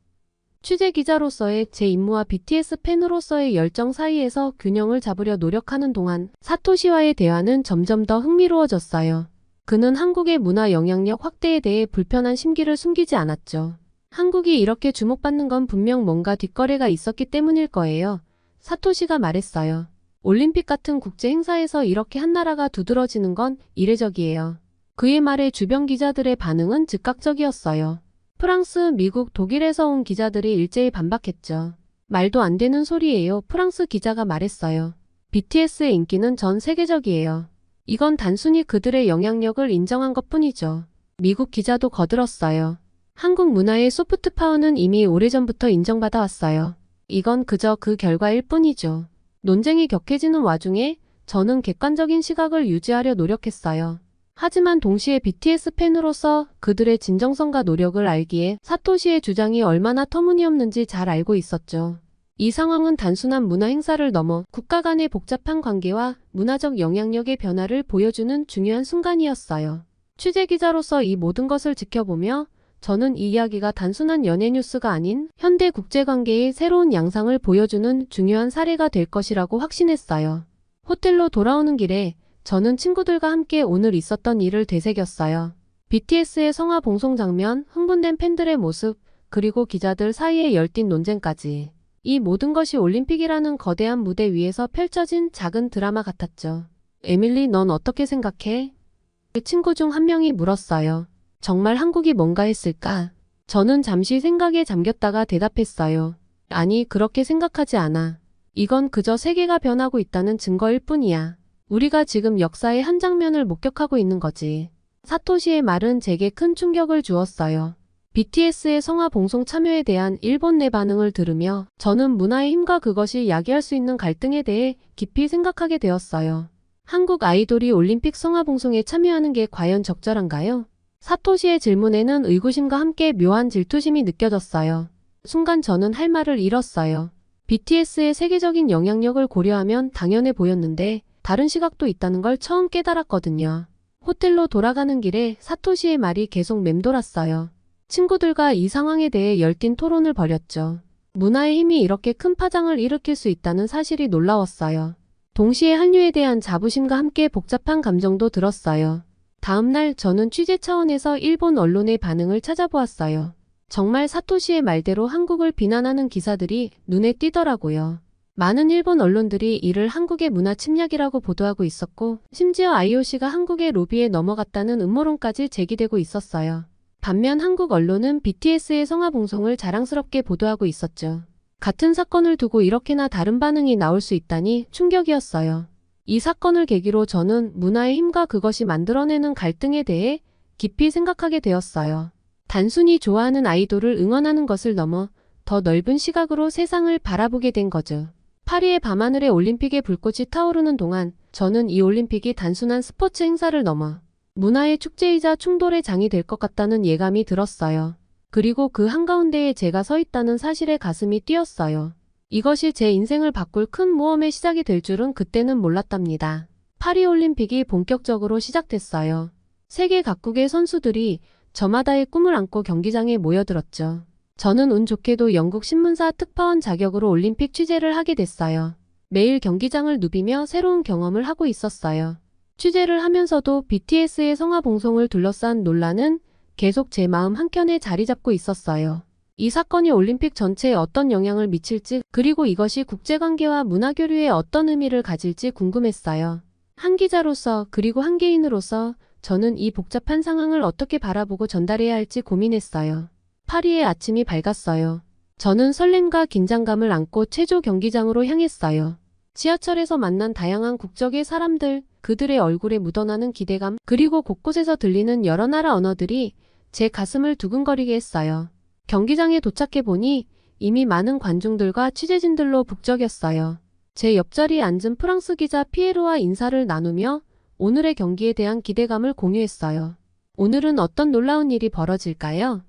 S3: 취재 기자로서의 제 임무와 BTS 팬으로서의 열정 사이에서 균형을 잡으려 노력하는 동안 사토시와의 대화는 점점 더 흥미로워졌어요. 그는 한국의 문화 영향력 확대에 대해 불편한 심기를 숨기지 않았죠. 한국이 이렇게 주목받는 건 분명 뭔가 뒷거래가 있었기 때문일 거예요. 사토시가 말했어요. 올림픽 같은 국제 행사에서 이렇게 한 나라가 두드러지는 건 이례적이에요. 그의 말에 주변 기자들의 반응은 즉각적이었어요. 프랑스, 미국, 독일에서 온 기자들이 일제히 반박했죠. 말도 안 되는 소리예요. 프랑스 기자가 말했어요. BTS의 인기는 전 세계적이에요. 이건 단순히 그들의 영향력을 인정한 것뿐이죠. 미국 기자도 거들었어요. 한국 문화의 소프트 파워는 이미 오래전부터 인정받아 왔어요. 이건 그저 그 결과일 뿐이죠. 논쟁이 격해지는 와중에 저는 객관적인 시각을 유지하려 노력했어요. 하지만 동시에 BTS 팬으로서 그들의 진정성과 노력을 알기에 사토시의 주장이 얼마나 터무니없는지 잘 알고 있었죠. 이 상황은 단순한 문화 행사를 넘어 국가 간의 복잡한 관계와 문화적 영향력의 변화를 보여주는 중요한 순간이었어요. 취재 기자로서 이 모든 것을 지켜보며 저는 이 이야기가 단순한 연예 뉴스가 아닌 현대 국제관계의 새로운 양상을 보여주는 중요한 사례가 될 것이라고 확신했어요. 호텔로 돌아오는 길에 저는 친구들과 함께 오늘 있었던 일을 되새겼어요. BTS의 성화 봉송 장면, 흥분된 팬들의 모습, 그리고 기자들 사이의 열띤 논쟁까지. 이 모든 것이 올림픽이라는 거대한 무대 위에서 펼쳐진 작은 드라마 같았죠. 에밀리, 넌 어떻게 생각해? 친구 중 한 명이 물었어요. 정말 한국이 뭔가 했을까? 저는 잠시 생각에 잠겼다가 대답했어요. 아니, 그렇게 생각하지 않아. 이건 그저 세계가 변하고 있다는 증거일 뿐이야. 우리가 지금 역사의 한 장면을 목격하고 있는 거지. 사토시의 말은 제게 큰 충격을 주었어요. BTS의 성화 봉송 참여에 대한 일본 내 반응을 들으며 저는 문화의 힘과 그것이 야기할 수 있는 갈등에 대해 깊이 생각하게 되었어요. 한국 아이돌이 올림픽 성화 봉송에 참여하는 게 과연 적절한가요? 사토시의 질문에는 의구심과 함께 묘한 질투심이 느껴졌어요. 순간 저는 할 말을 잃었어요. BTS의 세계적인 영향력을 고려하면 당연해 보였는데 다른 시각도 있다는 걸 처음 깨달았거든요. 호텔로 돌아가는 길에 사토시의 말이 계속 맴돌았어요. 친구들과 이 상황에 대해 열띤 토론을 벌였죠. 문화의 힘이 이렇게 큰 파장을 일으킬 수 있다는 사실이 놀라웠어요. 동시에 한류에 대한 자부심과 함께 복잡한 감정도 들었어요. 다음 날 저는 취재 차원에서 일본 언론의 반응을 찾아보았어요. 정말 사토시의 말대로 한국을 비난하는 기사들이 눈에 띄더라고요. 많은 일본 언론들이 이를 한국의 문화 침략이라고 보도하고 있었고, 심지어 IOC가 한국의 로비에 넘어갔다는 음모론까지 제기되고 있었어요. 반면 한국 언론은 BTS의 성화봉송을 자랑스럽게 보도하고 있었죠. 같은 사건을 두고 이렇게나 다른 반응이 나올 수 있다니 충격이었어요. 이 사건을 계기로 저는 문화의 힘과 그것이 만들어내는 갈등에 대해 깊이 생각하게 되었어요. 단순히 좋아하는 아이돌을 응원하는 것을 넘어 더 넓은 시각으로 세상을 바라보게 된 거죠. 파리의 밤하늘에 올림픽의 불꽃이 타오르는 동안 저는 이 올림픽이 단순한 스포츠 행사를 넘어 문화의 축제이자 충돌의 장이 될 것 같다는 예감이 들었어요. 그리고 그 한가운데에 제가 서 있다는 사실에 가슴이 뛰었어요. 이것이 제 인생을 바꿀 큰 모험의 시작이 될 줄은 그때는 몰랐답니다. 파리올림픽이 본격적으로 시작됐어요. 세계 각국의 선수들이 저마다의 꿈을 안고 경기장에 모여들었죠. 저는 운 좋게도 영국 신문사 특파원 자격으로 올림픽 취재를 하게 됐어요. 매일 경기장을 누비며 새로운 경험을 하고 있었어요. 취재를 하면서도 BTS의 성화봉송을 둘러싼 논란은 계속 제 마음 한켠에 자리 잡고 있었어요. 이 사건이 올림픽 전체에 어떤 영향을 미칠지, 그리고 이것이 국제관계와 문화교류에 어떤 의미를 가질지 궁금했어요. 한 기자로서, 그리고 한 개인으로서 저는 이 복잡한 상황을 어떻게 바라보고 전달해야 할지 고민했어요. 파리의 아침이 밝았어요. 저는 설렘과 긴장감을 안고 체조 경기장으로 향했어요. 지하철에서 만난 다양한 국적의 사람들, 그들의 얼굴에 묻어나는 기대감, 그리고 곳곳에서 들리는 여러 나라 언어들이 제 가슴을 두근거리게 했어요. 경기장에 도착해 보니 이미 많은 관중들과 취재진들로 북적였어요. 제 옆자리에 앉은 프랑스 기자 피에르와 인사를 나누며 오늘의 경기에 대한 기대감을 공유했어요. 오늘은 어떤 놀라운 일이 벌어질까요?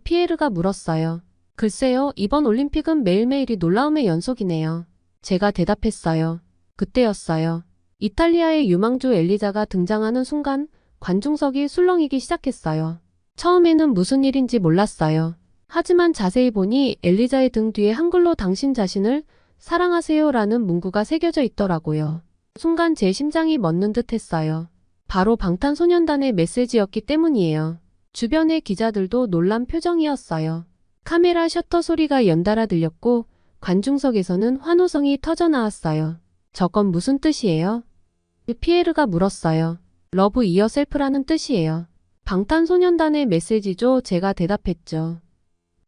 S3: 피에르가 물었어요. 글쎄요, 이번 올림픽은 매일매일이 놀라움의 연속이네요. 제가 대답했어요. 그때였어요. 이탈리아의 유망주 엘리자가 등장하는 순간 관중석이 술렁이기 시작했어요. 처음에는 무슨 일인지 몰랐어요. 하지만 자세히 보니 엘리자의 등 뒤에 한글로 당신 자신을 사랑하세요라는 문구가 새겨져 있더라고요. 순간 제 심장이 멎는 듯 했어요. 바로 방탄소년단의 메시지였기 때문이에요. 주변의 기자들도 놀란 표정이었어요. 카메라 셔터 소리가 연달아 들렸고 관중석에서는 환호성이 터져나왔어요. 저건 무슨 뜻이에요? 피에르가 물었어요. 러브 이어셀프라는 뜻이에요. 방탄소년단의 메시지죠. 제가 대답했죠.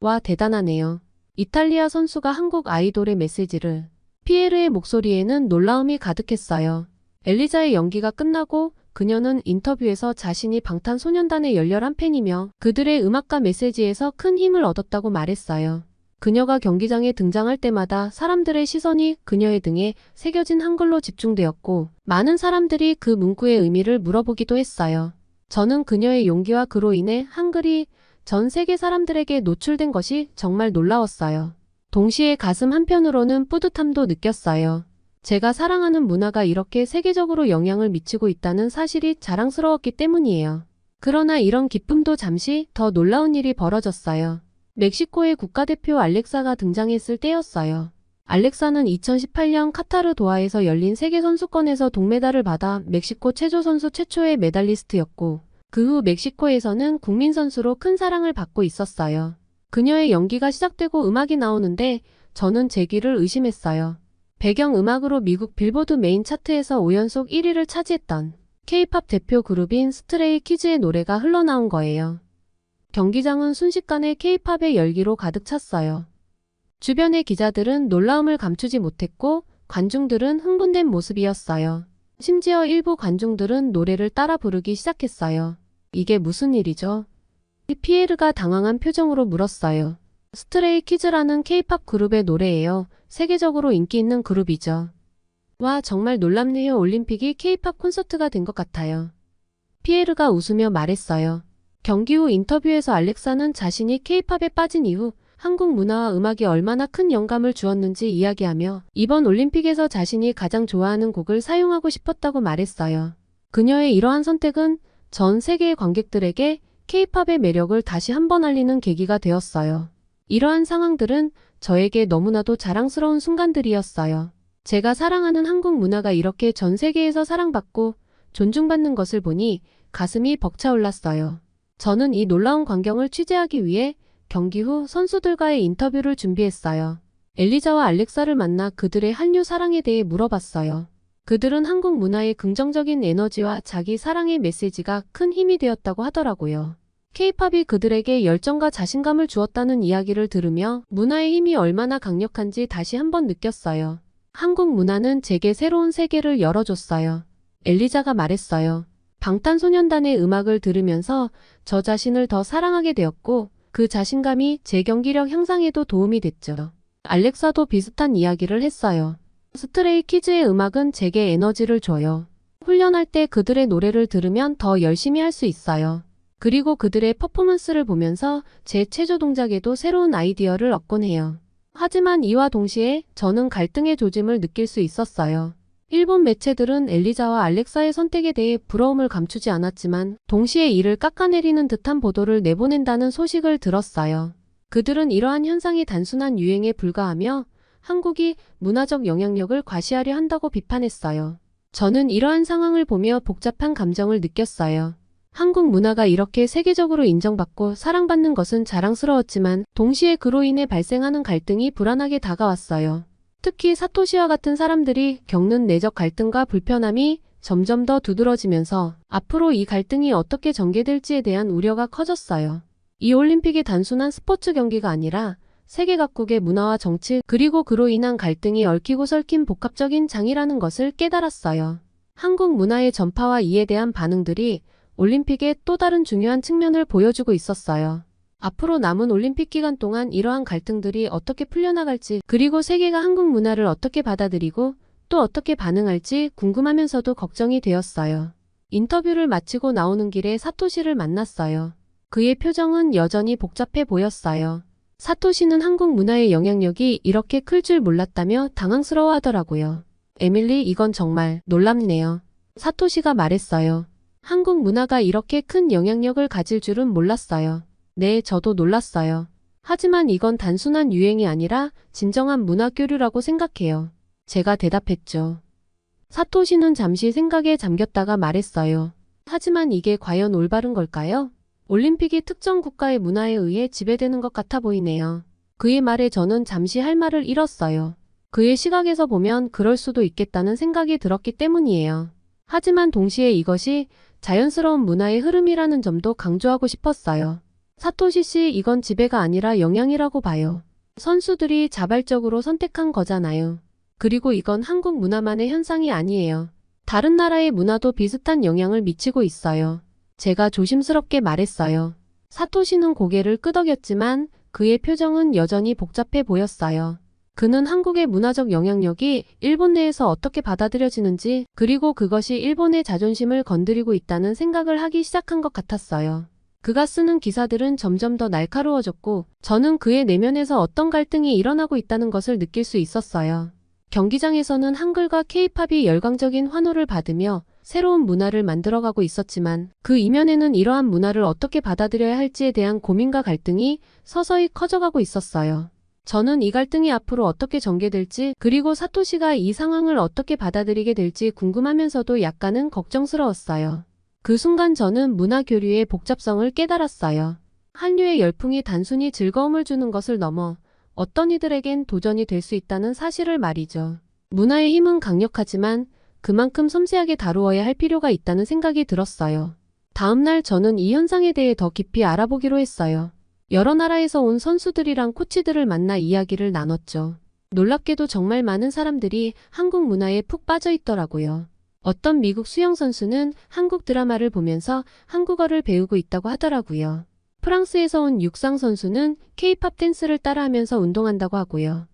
S3: 와, 대단하네요. 이탈리아 선수가 한국 아이돌의 메시지를. 피에르의 목소리에는 놀라움이 가득했어요. 엘리자의 연기가 끝나고 그녀는 인터뷰에서 자신이 방탄소년단의 열렬한 팬이며 그들의 음악과 메시지에서 큰 힘을 얻었다고 말했어요. 그녀가 경기장에 등장할 때마다 사람들의 시선이 그녀의 등에 새겨진 한글로 집중되었고 많은 사람들이 그 문구의 의미를 물어보기도 했어요. 저는 그녀의 용기와 그로 인해 한글이 전 세계 사람들에게 노출된 것이 정말 놀라웠어요. 동시에 가슴 한편으로는 뿌듯함도 느꼈어요. 제가 사랑하는 문화가 이렇게 세계적으로 영향을 미치고 있다는 사실이 자랑스러웠기 때문이에요. 그러나 이런 기쁨도 잠시 더 놀라운 일이 벌어졌어요. 멕시코의 국가대표 알렉사가 등장했을 때였어요. 알렉사는 2018년 카타르 도하에서 열린 세계선수권에서 동메달을 받아 멕시코 체조 선수 최초의 메달리스트였고 그 후 멕시코에서는 국민선수로 큰 사랑을 받고 있었어요. 그녀의 연기가 시작되고 음악이 나오는데 저는 제 귀를 의심했어요. 배경음악으로 미국 빌보드 메인 차트에서 5연속 1위를 차지했던 K-팝 대표 그룹인 스트레이 키즈의 노래가 흘러나온 거예요. 경기장은 순식간에 K-팝의 열기로 가득 찼어요. 주변의 기자들은 놀라움을 감추지 못했고 관중들은 흥분된 모습이었어요. 심지어 일부 관중들은 노래를 따라 부르기 시작했어요. 이게 무슨 일이죠? 피에르가 당황한 표정으로 물었어요. 스트레이 키즈라는 K-팝 그룹의 노래예요. 세계적으로 인기 있는 그룹이죠. 와, 정말 놀랍네요. 올림픽이 K-팝 콘서트가 된 것 같아요. 피에르가 웃으며 말했어요. 경기 후 인터뷰에서 알렉사는 자신이 K-팝에 빠진 이후 한국 문화와 음악이 얼마나 큰 영감을 주었는지 이야기하며 이번 올림픽에서 자신이 가장 좋아하는 곡을 사용하고 싶었다고 말했어요. 그녀의 이러한 선택은 전 세계의 관객들에게 K-팝의 매력을 다시 한번 알리는 계기가 되었어요. 이러한 상황들은 저에게 너무나도 자랑스러운 순간들이었어요. 제가 사랑하는 한국 문화가 이렇게 전 세계에서 사랑받고 존중받는 것을 보니 가슴이 벅차올랐어요. 저는 이 놀라운 광경을 취재하기 위해 경기 후 선수들과의 인터뷰를 준비했어요. 엘리자와 알렉사를 만나 그들의 한류 사랑에 대해 물어봤어요. 그들은 한국 문화의 긍정적인 에너지와 자기 사랑의 메시지가 큰 힘이 되었다고 하더라고요. K-팝이 그들에게 열정과 자신감을 주었다는 이야기를 들으며 문화의 힘이 얼마나 강력한지 다시 한번 느꼈어요. 한국 문화는 제게 새로운 세계를 열어줬어요. 엘리자가 말했어요. 방탄소년단의 음악을 들으면서 저 자신을 더 사랑하게 되었고 그 자신감이 제 경기력 향상에도 도움이 됐죠. 알렉사도 비슷한 이야기를 했어요. 스트레이 키즈의 음악은 제게 에너지를 줘요. 훈련할 때 그들의 노래를 들으면 더 열심히 할 수 있어요. 그리고 그들의 퍼포먼스를 보면서 제 체조 동작에도 새로운 아이디어를 얻곤 해요. 하지만 이와 동시에 저는 갈등의 조짐을 느낄 수 있었어요. 일본 매체들은 엘리자와 알렉사의 선택에 대해 부러움을 감추지 않았지만 동시에 이를 깎아내리는 듯한 보도를 내보낸다는 소식을 들었어요. 그들은 이러한 현상이 단순한 유행에 불과하며 한국이 문화적 영향력을 과시하려 한다고 비판했어요. 저는 이러한 상황을 보며 복잡한 감정을 느꼈어요. 한국 문화가 이렇게 세계적으로 인정받고 사랑받는 것은 자랑스러웠지만 동시에 그로 인해 발생하는 갈등이 불안하게 다가왔어요. 특히 사토시와 같은 사람들이 겪는 내적 갈등과 불편함이 점점 더 두드러지면서 앞으로 이 갈등이 어떻게 전개될지에 대한 우려가 커졌어요. 이 올림픽이 단순한 스포츠 경기가 아니라 세계 각국의 문화와 정치 그리고 그로 인한 갈등이 얽히고 설킨 복합적인 장이라는 것을 깨달았어요. 한국 문화의 전파와 이에 대한 반응들이 올림픽의 또 다른 중요한 측면을 보여주고 있었어요. 앞으로 남은 올림픽 기간 동안 이러한 갈등들이 어떻게 풀려나갈지 그리고 세계가 한국 문화를 어떻게 받아들이고 또 어떻게 반응할지 궁금하면서도 걱정이 되었어요. 인터뷰를 마치고 나오는 길에 사토시를 만났어요. 그의 표정은 여전히 복잡해 보였어요. 사토시는 한국 문화의 영향력이 이렇게 클 줄 몰랐다며 당황스러워하더라고요. 에밀리, 이건 정말 놀랍네요. 사토시가 말했어요. 한국 문화가 이렇게 큰 영향력을 가질 줄은 몰랐어요. 네, 저도 놀랐어요. 하지만 이건 단순한 유행이 아니라 진정한 문화 교류라고 생각해요. 제가 대답했죠. 사토시는 잠시 생각에 잠겼다가 말했어요. 하지만 이게 과연 올바른 걸까요? 올림픽이 특정 국가의 문화에 의해 지배되는 것 같아 보이네요. 그의 말에 저는 잠시 할 말을 잃었어요. 그의 시각에서 보면 그럴 수도 있겠다는 생각이 들었기 때문이에요. 하지만 동시에 이것이 자연스러운 문화의 흐름이라는 점도 강조하고 싶었어요. 사토시 씨, 이건 지배가 아니라 영향이라고 봐요. 선수들이 자발적으로 선택한 거잖아요. 그리고 이건 한국 문화만의 현상이 아니에요. 다른 나라의 문화도 비슷한 영향을 미치고 있어요. 제가 조심스럽게 말했어요. 사토시는 고개를 끄덕였지만 그의 표정은 여전히 복잡해 보였어요. 그는 한국의 문화적 영향력이 일본 내에서 어떻게 받아들여지는지 그리고 그것이 일본의 자존심을 건드리고 있다는 생각을 하기 시작한 것 같았어요. 그가 쓰는 기사들은 점점 더 날카로워졌고 저는 그의 내면에서 어떤 갈등이 일어나고 있다는 것을 느낄 수 있었어요. 경기장에서는 한글과 K-팝이 열광적인 환호를 받으며 새로운 문화를 만들어가고 있었지만 그 이면에는 이러한 문화를 어떻게 받아들여야 할지에 대한 고민과 갈등이 서서히 커져가고 있었어요. 저는 이 갈등이 앞으로 어떻게 전개될지 그리고 사토시가 이 상황을 어떻게 받아들이게 될지 궁금하면서도 약간은 걱정스러웠어요. 그 순간 저는 문화 교류의 복잡성을 깨달았어요. 한류의 열풍이 단순히 즐거움을 주는 것을 넘어 어떤 이들에겐 도전이 될 수 있다는 사실을 말이죠. 문화의 힘은 강력하지만 그만큼 섬세하게 다루어야 할 필요가 있다는 생각이 들었어요. 다음 날 저는 이 현상에 대해 더 깊이 알아보기로 했어요. 여러 나라에서 온 선수들이랑 코치들을 만나 이야기를 나눴죠. 놀랍게도 정말 많은 사람들이 한국 문화에 푹 빠져 있더라고요. 어떤 미국 수영 선수는 한국 드라마를 보면서 한국어를 배우고 있다고 하더라고요. 프랑스에서 온 육상 선수는 K-팝 댄스를 따라하면서 운동한다고 하고요.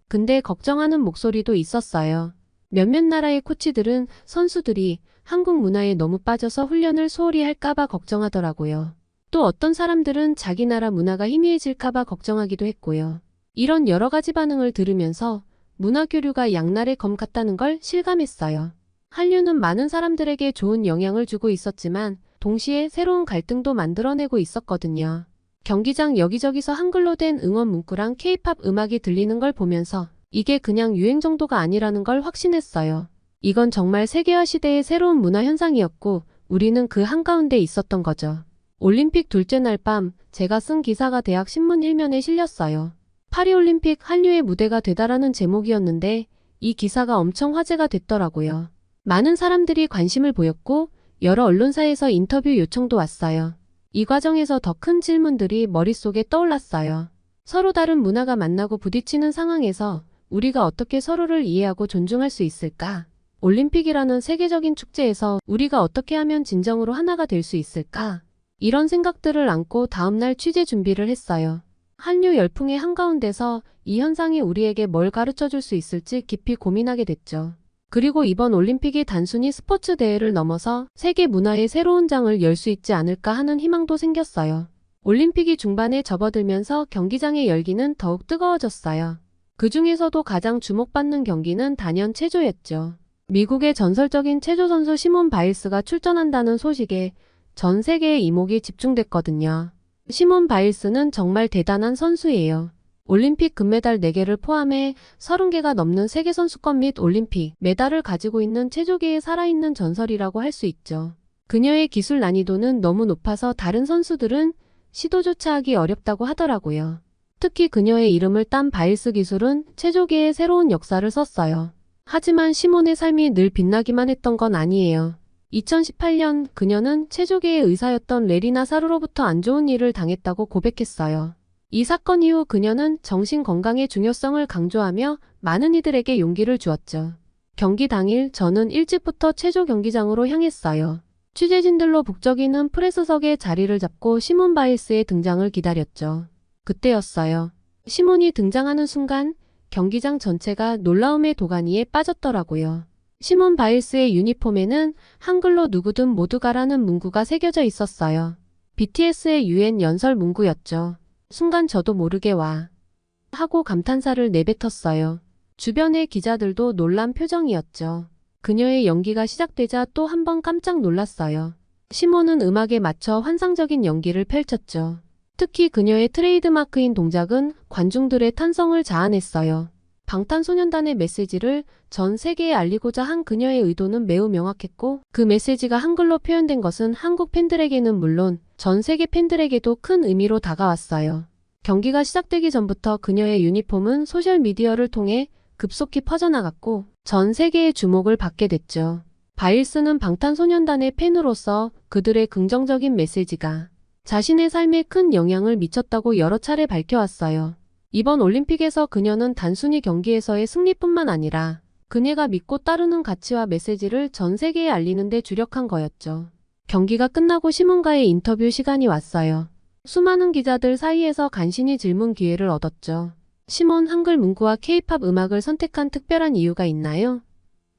S3: 근데 걱정하는 목소리도 있었어요. 몇몇 나라의 코치들은 선수들이 한국 문화에 너무 빠져서 훈련을 소홀히 할까봐 걱정하더라고요. 또 어떤 사람들은 자기 나라 문화가 희미해질까봐 걱정하기도 했고요. 이런 여러 가지 반응을 들으면서 문화 교류가 양날의 검 같다는 걸 실감했어요. 한류는 많은 사람들에게 좋은 영향을 주고 있었지만 동시에 새로운 갈등도 만들어내고 있었거든요. 경기장 여기저기서 한글로 된 응원 문구랑 K-팝 음악이 들리는 걸 보면서 이게 그냥 유행 정도가 아니라는 걸 확신했어요. 이건 정말 세계화 시대의 새로운 문화 현상이었고 우리는 그 한가운데 있었던 거죠. 올림픽 둘째 날 밤 제가 쓴 기사가 대학 신문 1면에 실렸어요. 파리올림픽 한류의 무대가 되다라는 제목이었는데 이 기사가 엄청 화제가 됐더라고요. 많은 사람들이 관심을 보였고 여러 언론사에서 인터뷰 요청도 왔어요. 이 과정에서 더 큰 질문들이 머릿속에 떠올랐어요. 서로 다른 문화가 만나고 부딪히는 상황에서 우리가 어떻게 서로를 이해하고 존중할 수 있을까? 올림픽이라는 세계적인 축제에서 우리가 어떻게 하면 진정으로 하나가 될 수 있을까? 이런 생각들을 안고 다음날 취재 준비를 했어요. 한류 열풍의 한가운데서 이 현상이 우리에게 뭘 가르쳐 줄 수 있을지 깊이 고민하게 됐죠. 그리고 이번 올림픽이 단순히 스포츠 대회를 넘어서 세계 문화의 새로운 장을 열 수 있지 않을까 하는 희망도 생겼어요. 올림픽이 중반에 접어들면서 경기장의 열기는 더욱 뜨거워졌어요. 그 중에서도 가장 주목받는 경기는 단연 체조였죠. 미국의 전설적인 체조 선수 시몬 바일스가 출전한다는 소식에 전 세계의 이목이 집중됐거든요. 시몬 바일스는 정말 대단한 선수예요. 올림픽 금메달 4개를 포함해 30개가 넘는 세계선수권 및 올림픽 메달을 가지고 있는 체조계의 살아있는 전설이라고 할 수 있죠. 그녀의 기술 난이도는 너무 높아서 다른 선수들은 시도조차 하기 어렵다고 하더라고요. 특히 그녀의 이름을 딴 바일스 기술은 체조계의 새로운 역사를 썼어요. 하지만 시몬의 삶이 늘 빛나기만 했던 건 아니에요. 2018년 그녀는 체조계의 의사였던 레리나 사루로부터 안 좋은 일을 당했다고 고백했어요. 이 사건 이후 그녀는 정신 건강의 중요성을 강조하며 많은 이들에게 용기를 주었죠. 경기 당일 저는 일찍부터 체조 경기장으로 향했어요. 취재진들로 북적이는 프레스석에 자리를 잡고 시몬 바일스의 등장을 기다렸죠. 그때였어요. 시몬이 등장하는 순간 경기장 전체가 놀라움의 도가니에 빠졌더라고요. 시몬 바일스의 유니폼에는 한글로 누구든 모두 가라는 문구가 새겨져 있었어요. BTS의 UN 연설 문구였죠. 순간 저도 모르게 와 하고 감탄사를 내뱉었어요. 주변의 기자들도 놀란 표정이었죠. 그녀의 연기가 시작되자 또 한 번 깜짝 놀랐어요. 시몬은 음악에 맞춰 환상적인 연기를 펼쳤죠. 특히 그녀의 트레이드마크인 동작은 관중들의 탄성을 자아냈어요. 방탄소년단의 메시지를 전 세계에 알리고자 한 그녀의 의도는 매우 명확했고 그 메시지가 한글로 표현된 것은 한국 팬들에게는 물론 전 세계 팬들에게도 큰 의미로 다가왔어요. 경기가 시작되기 전부터 그녀의 유니폼은 소셜미디어를 통해 급속히 퍼져나갔고 전 세계의 주목을 받게 됐죠. 바일스는 방탄소년단의 팬으로서 그들의 긍정적인 메시지가 자신의 삶에 큰 영향을 미쳤다고 여러 차례 밝혀왔어요. 이번 올림픽에서 그녀는 단순히 경기에서의 승리뿐만 아니라 그녀가 믿고 따르는 가치와 메시지를 전 세계에 알리는 데 주력한 거였죠. 경기가 끝나고 시몬과의 인터뷰 시간이 왔어요. 수많은 기자들 사이에서 간신히 질문 기회를 얻었죠. 시몬 한글 문구와 K-팝 음악을 선택한 특별한 이유가 있나요?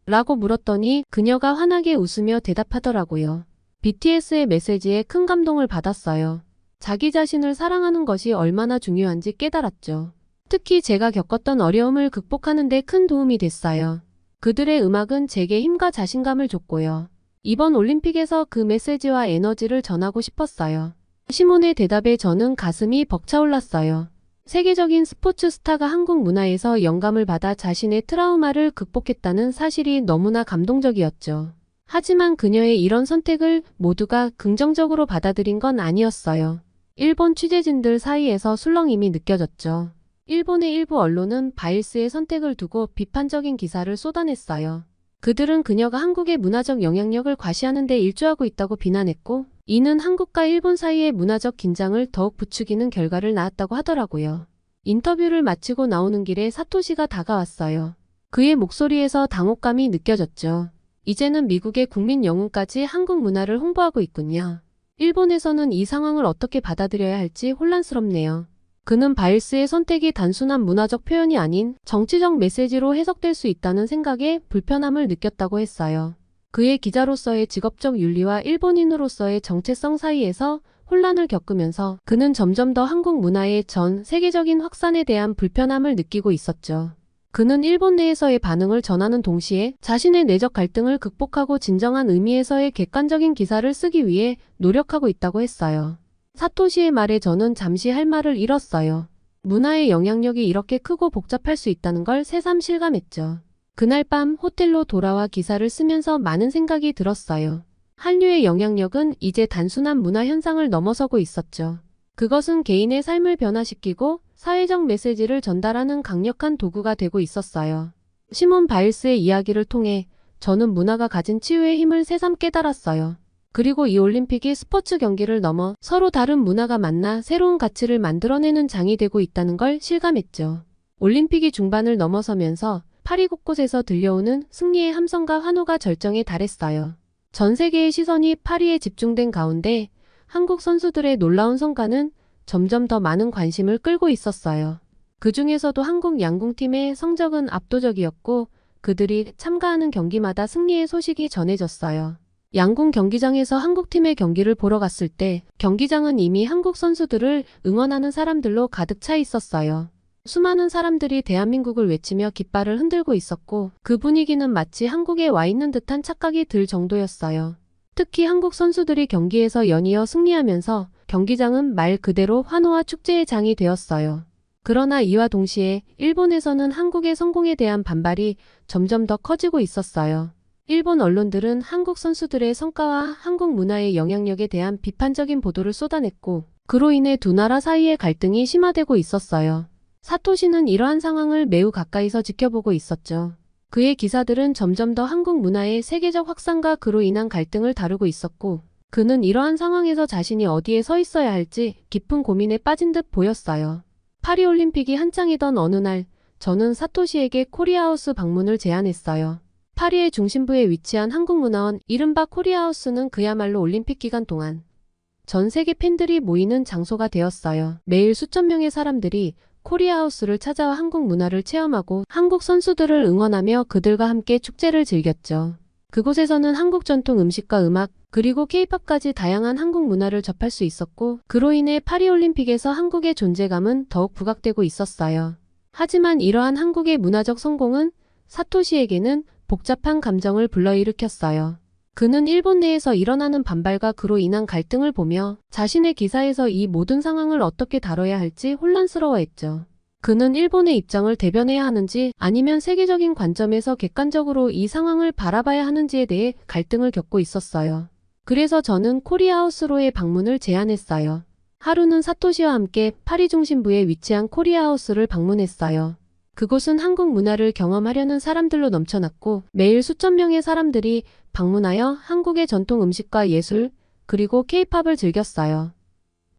S3: 라고 물었더니 그녀가 환하게 웃으며 대답하더라고요. BTS의 메시지에 큰 감동을 받았어요. 자기 자신을 사랑하는 것이 얼마나 중요한지 깨달았죠. 특히 제가 겪었던 어려움을 극복하는 데 큰 도움이 됐어요. 그들의 음악은 제게 힘과 자신감을 줬고요. 이번 올림픽에서 그 메시지와 에너지를 전하고 싶었어요. 시몬의 대답에 저는 가슴이 벅차올랐어요. 세계적인 스포츠 스타가 한국 문화에서 영감을 받아 자신의 트라우마를 극복했다는 사실이 너무나 감동적이었죠. 하지만 그녀의 이런 선택을 모두가 긍정적으로 받아들인 건 아니었어요. 일본 취재진들 사이에서 술렁임이 느껴졌죠. 일본의 일부 언론은 바일스의 선택을 두고 비판적인 기사를 쏟아냈어요. 그들은 그녀가 한국의 문화적 영향력을 과시하는 데 일조하고 있다고 비난했고 이는 한국과 일본 사이의 문화적 긴장을 더욱 부추기는 결과를 낳았다고 하더라고요. 인터뷰를 마치고 나오는 길에 사토시가 다가왔어요. 그의 목소리에서 당혹감이 느껴졌죠. 이제는 미국의 국민 영웅까지 한국 문화를 홍보하고 있군요. 일본에서는 이 상황을 어떻게 받아들여야 할지 혼란스럽네요. 그는 바일스의 선택이 단순한 문화적 표현이 아닌 정치적 메시지로 해석될 수 있다는 생각에 불편함을 느꼈다고 했어요. 그의 기자로서의 직업적 윤리와 일본인으로서의 정체성 사이에서 혼란을 겪으면서 그는 점점 더 한국 문화의 전 세계적인 확산에 대한 불편함을 느끼고 있었죠. 그는 일본 내에서의 반응을 전하는 동시에 자신의 내적 갈등을 극복하고 진정한 의미에서의 객관적인 기사를 쓰기 위해 노력하고 있다고 했어요. 사토시의 말에 저는 잠시 할 말을 잃었어요. 문화의 영향력이 이렇게 크고 복잡할 수 있다는 걸 새삼 실감했죠. 그날 밤 호텔로 돌아와 기사를 쓰면서 많은 생각이 들었어요. 한류의 영향력은 이제 단순한 문화 현상을 넘어서고 있었죠. 그것은 개인의 삶을 변화시키고 사회적 메시지를 전달하는 강력한 도구가 되고 있었어요. 시몬 바일스의 이야기를 통해 저는 문화가 가진 치유의 힘을 새삼 깨달았어요. 그리고 이 올림픽이 스포츠 경기를 넘어 서로 다른 문화가 만나 새로운 가치를 만들어내는 장이 되고 있다는 걸 실감했죠. 올림픽이 중반을 넘어서면서 파리 곳곳에서 들려오는 승리의 함성과 환호가 절정에 달했어요. 전 세계의 시선이 파리에 집중된 가운데 한국 선수들의 놀라운 성과는 점점 더 많은 관심을 끌고 있었어요. 그 중에서도 한국 양궁팀의 성적은 압도적이었고 그들이 참가하는 경기마다 승리의 소식이 전해졌어요. 양궁 경기장에서 한국팀의 경기를 보러 갔을 때 경기장은 이미 한국 선수들을 응원하는 사람들로 가득 차 있었어요. 수많은 사람들이 대한민국을 외치며 깃발을 흔들고 있었고 그 분위기는 마치 한국에 와 있는 듯한 착각이 들 정도였어요. 특히 한국 선수들이 경기에서 연이어 승리하면서 경기장은 말 그대로 환호와 축제의 장이 되었어요. 그러나 이와 동시에 일본에서는 한국의 성공에 대한 반발이 점점 더 커지고 있었어요. 일본 언론들은 한국 선수들의 성과와 한국 문화의 영향력에 대한 비판적인 보도를 쏟아냈고 그로 인해 두 나라 사이의 갈등이 심화되고 있었어요. 사토시는 이러한 상황을 매우 가까이서 지켜보고 있었죠. 그의 기사들은 점점 더 한국 문화의 세계적 확산과 그로 인한 갈등을 다루고 있었고 그는 이러한 상황에서 자신이 어디에 서 있어야 할지 깊은 고민에 빠진 듯 보였어요. 파리올림픽이 한창이던 어느 날 저는 사토시에게 코리아하우스 방문을 제안했어요. 파리의 중심부에 위치한 한국문화원 이른바 코리아하우스는 그야말로 올림픽 기간 동안 전 세계 팬들이 모이는 장소가 되었어요. 매일 수천 명의 사람들이 코리아하우스를 찾아와 한국 문화를 체험하고 한국 선수들을 응원하며 그들과 함께 축제를 즐겼죠. 그곳에서는 한국 전통 음식과 음악, 그리고 K-팝까지 다양한 한국 문화를 접할 수 있었고 그로 인해 파리올림픽에서 한국의 존재감은 더욱 부각되고 있었어요. 하지만 이러한 한국의 문화적 성공은 사토시에게는 복잡한 감정을 불러일으켰어요. 그는 일본 내에서 일어나는 반발과 그로 인한 갈등을 보며 자신의 기사에서 이 모든 상황을 어떻게 다뤄야 할지 혼란스러워했죠. 그는 일본의 입장을 대변해야 하는지 아니면 세계적인 관점에서 객관적으로 이 상황을 바라봐야 하는지에 대해 갈등을 겪고 있었어요. 그래서 저는 코리아하우스로의 방문을 제안했어요. 하루는 사토시와 함께 파리 중심부에 위치한 코리아하우스를 방문했어요. 그곳은 한국 문화를 경험하려는 사람들로 넘쳐났고 매일 수천 명의 사람들이 방문하여 한국의 전통 음식과 예술, 그리고 K-팝을 즐겼어요.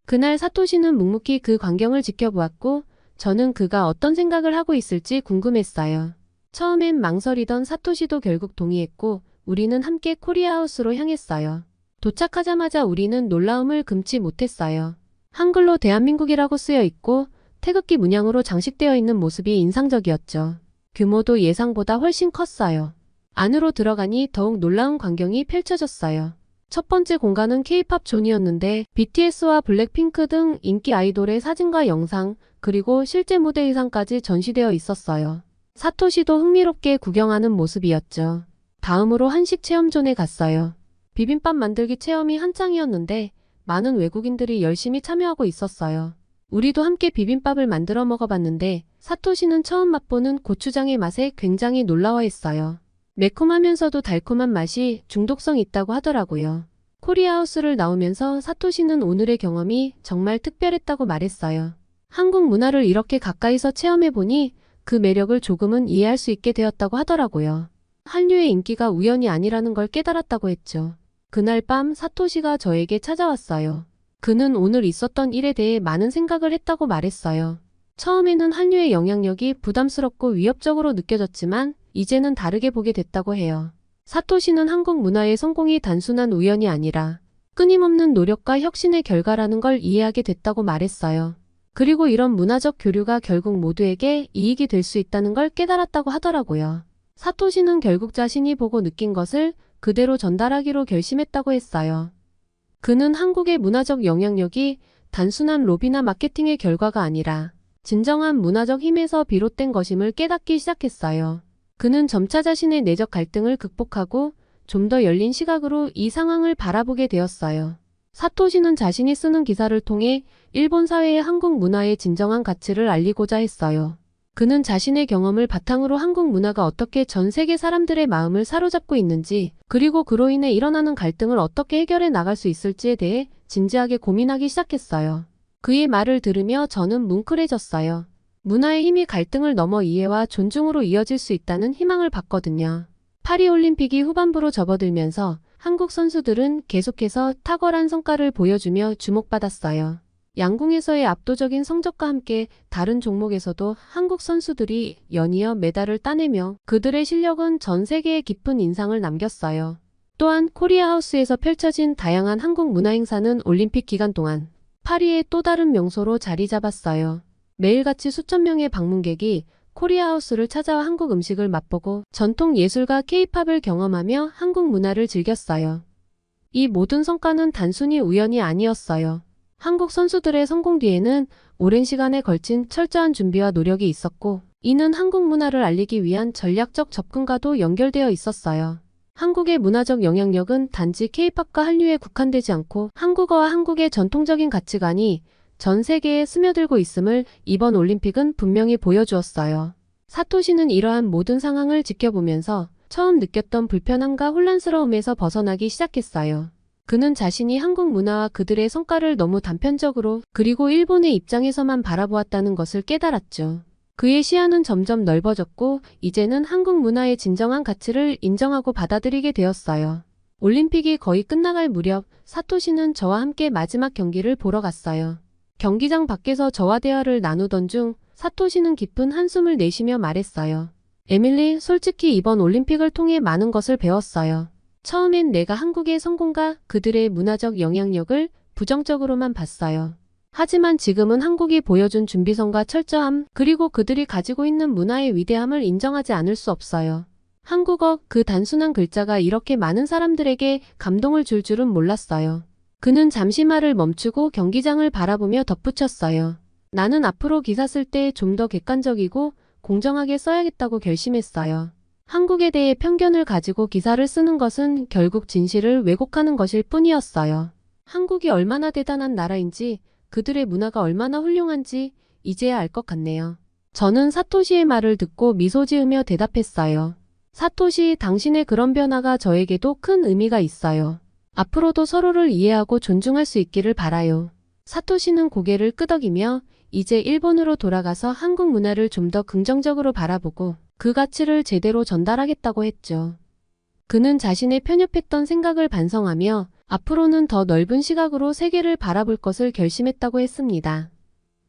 S3: 그날 사토시는 묵묵히 그 광경을 지켜보았고 저는 그가 어떤 생각을 하고 있을지 궁금했어요. 처음엔 망설이던 사토시도 결국 동의했고 우리는 함께 코리아하우스로 향했어요. 도착하자마자 우리는 놀라움을 금치 못했어요. 한글로 대한민국이라고 쓰여 있고 태극기 문양으로 장식되어 있는 모습이 인상적이었죠. 규모도 예상보다 훨씬 컸어요. 안으로 들어가니 더욱 놀라운 광경이 펼쳐졌어요. 첫 번째 공간은 K-팝 존이었는데 BTS와 블랙핑크 등 인기 아이돌의 사진과 영상, 그리고 실제 무대 의상까지 전시되어 있었어요. 사토시도 흥미롭게 구경하는 모습이었죠. 다음으로 한식 체험존에 갔어요. 비빔밥 만들기 체험이 한창이었는데 많은 외국인들이 열심히 참여하고 있었어요. 우리도 함께 비빔밥을 만들어 먹어봤는데 사토시는 처음 맛보는 고추장의 맛에 굉장히 놀라워했어요. 매콤하면서도 달콤한 맛이 중독성 있다고 하더라고요. 코리아하우스를 나오면서 사토시는 오늘의 경험이 정말 특별했다고 말했어요. 한국 문화를 이렇게 가까이서 체험해보니 그 매력을 조금은 이해할 수 있게 되었다고 하더라고요. 한류의 인기가 우연이 아니라는 걸 깨달았다고 했죠. 그날 밤 사토시가 저에게 찾아왔어요. 그는 오늘 있었던 일에 대해 많은 생각을 했다고 말했어요. 처음에는 한류의 영향력이 부담스럽고 위협적으로 느껴졌지만 이제는 다르게 보게 됐다고 해요. 사토시는 한국 문화의 성공이 단순한 우연이 아니라 끊임없는 노력과 혁신의 결과라는 걸 이해하게 됐다고 말했어요. 그리고 이런 문화적 교류가 결국 모두에게 이익이 될 수 있다는 걸 깨달았다고 하더라고요. 사토시는 결국 자신이 보고 느낀 것을 그대로 전달하기로 결심했다고 했어요. 그는 한국의 문화적 영향력이 단순한 로비나 마케팅의 결과가 아니라 진정한 문화적 힘에서 비롯된 것임을 깨닫기 시작했어요. 그는 점차 자신의 내적 갈등을 극복하고 좀 더 열린 시각으로 이 상황을 바라보게 되었어요. 사토시는 자신이 쓰는 기사를 통해 일본 사회의 한국 문화의 진정한 가치를 알리고자 했어요. 그는 자신의 경험을 바탕으로 한국 문화가 어떻게 전 세계 사람들의 마음을 사로잡고 있는지, 그리고 그로 인해 일어나는 갈등을 어떻게 해결해 나갈 수 있을지에 대해 진지하게 고민하기 시작했어요. 그의 말을 들으며 저는 뭉클해졌어요. 문화의 힘이 갈등을 넘어 이해와 존중으로 이어질 수 있다는 희망을 봤거든요. 파리올림픽이 후반부로 접어들면서 한국 선수들은 계속해서 탁월한 성과를 보여주며 주목받았어요. 양궁에서의 압도적인 성적과 함께 다른 종목에서도 한국 선수들이 연이어 메달을 따내며 그들의 실력은 전 세계에 깊은 인상을 남겼어요. 또한 코리아하우스에서 펼쳐진 다양한 한국 문화 행사는 올림픽 기간 동안 파리의 또 다른 명소로 자리 잡았어요. 매일같이 수천 명의 방문객이 코리아하우스를 찾아와 한국 음식을 맛보고 전통 예술과 케이팝을 경험하며 한국 문화를 즐겼어요. 이 모든 성과는 단순히 우연이 아니었어요. 한국 선수들의 성공 뒤에는 오랜 시간에 걸친 철저한 준비와 노력이 있었고, 이는 한국 문화를 알리기 위한 전략적 접근과도 연결되어 있었어요. 한국의 문화적 영향력은 단지 케이팝과 한류에 국한되지 않고 한국어와 한국의 전통적인 가치관이 전 세계에 스며들고 있음을 이번 올림픽은 분명히 보여주었어요. 사토시는 이러한 모든 상황을 지켜보면서 처음 느꼈던 불편함과 혼란스러움에서 벗어나기 시작했어요. 그는 자신이 한국 문화와 그들의 성과를 너무 단편적으로 그리고 일본의 입장에서만 바라보았다는 것을 깨달았죠. 그의 시야는 점점 넓어졌고 이제는 한국 문화의 진정한 가치를 인정하고 받아들이게 되었어요. 올림픽이 거의 끝나갈 무렵 사토시는 저와 함께 마지막 경기를 보러 갔어요. 경기장 밖에서 저와 대화를 나누던 중 사토시는 깊은 한숨을 내쉬며 말했어요. 에밀리, 솔직히 이번 올림픽을 통해 많은 것을 배웠어요. 처음엔 내가 한국의 성공과 그들의 문화적 영향력을 부정적으로만 봤어요. 하지만 지금은 한국이 보여준 준비성과 철저함, 그리고 그들이 가지고 있는 문화의 위대함을 인정하지 않을 수 없어요. 한국어, 그 단순한 글자가 이렇게 많은 사람들에게 감동을 줄 줄은 몰랐어요. 그는 잠시 말을 멈추고 경기장을 바라보며 덧붙였어요. 나는 앞으로 기사 쓸 때 좀 더 객관적이고 공정하게 써야겠다고 결심했어요. 한국에 대해 편견을 가지고 기사를 쓰는 것은 결국 진실을 왜곡하는 것일 뿐이었어요. 한국이 얼마나 대단한 나라인지, 그들의 문화가 얼마나 훌륭한지 이제야 알 것 같네요. 저는 사토시의 말을 듣고 미소 지으며 대답했어요. 사토시, 당신의 그런 변화가 저에게도 큰 의미가 있어요. 앞으로도 서로를 이해하고 존중할 수 있기를 바라요. 사토시는 고개를 끄덕이며 이제 일본으로 돌아가서 한국 문화를 좀 더 긍정적으로 바라보고 그 가치를 제대로 전달하겠다고 했죠. 그는 자신의 편협했던 생각을 반성하며 앞으로는 더 넓은 시각으로 세계를 바라볼 것을 결심했다고 했습니다.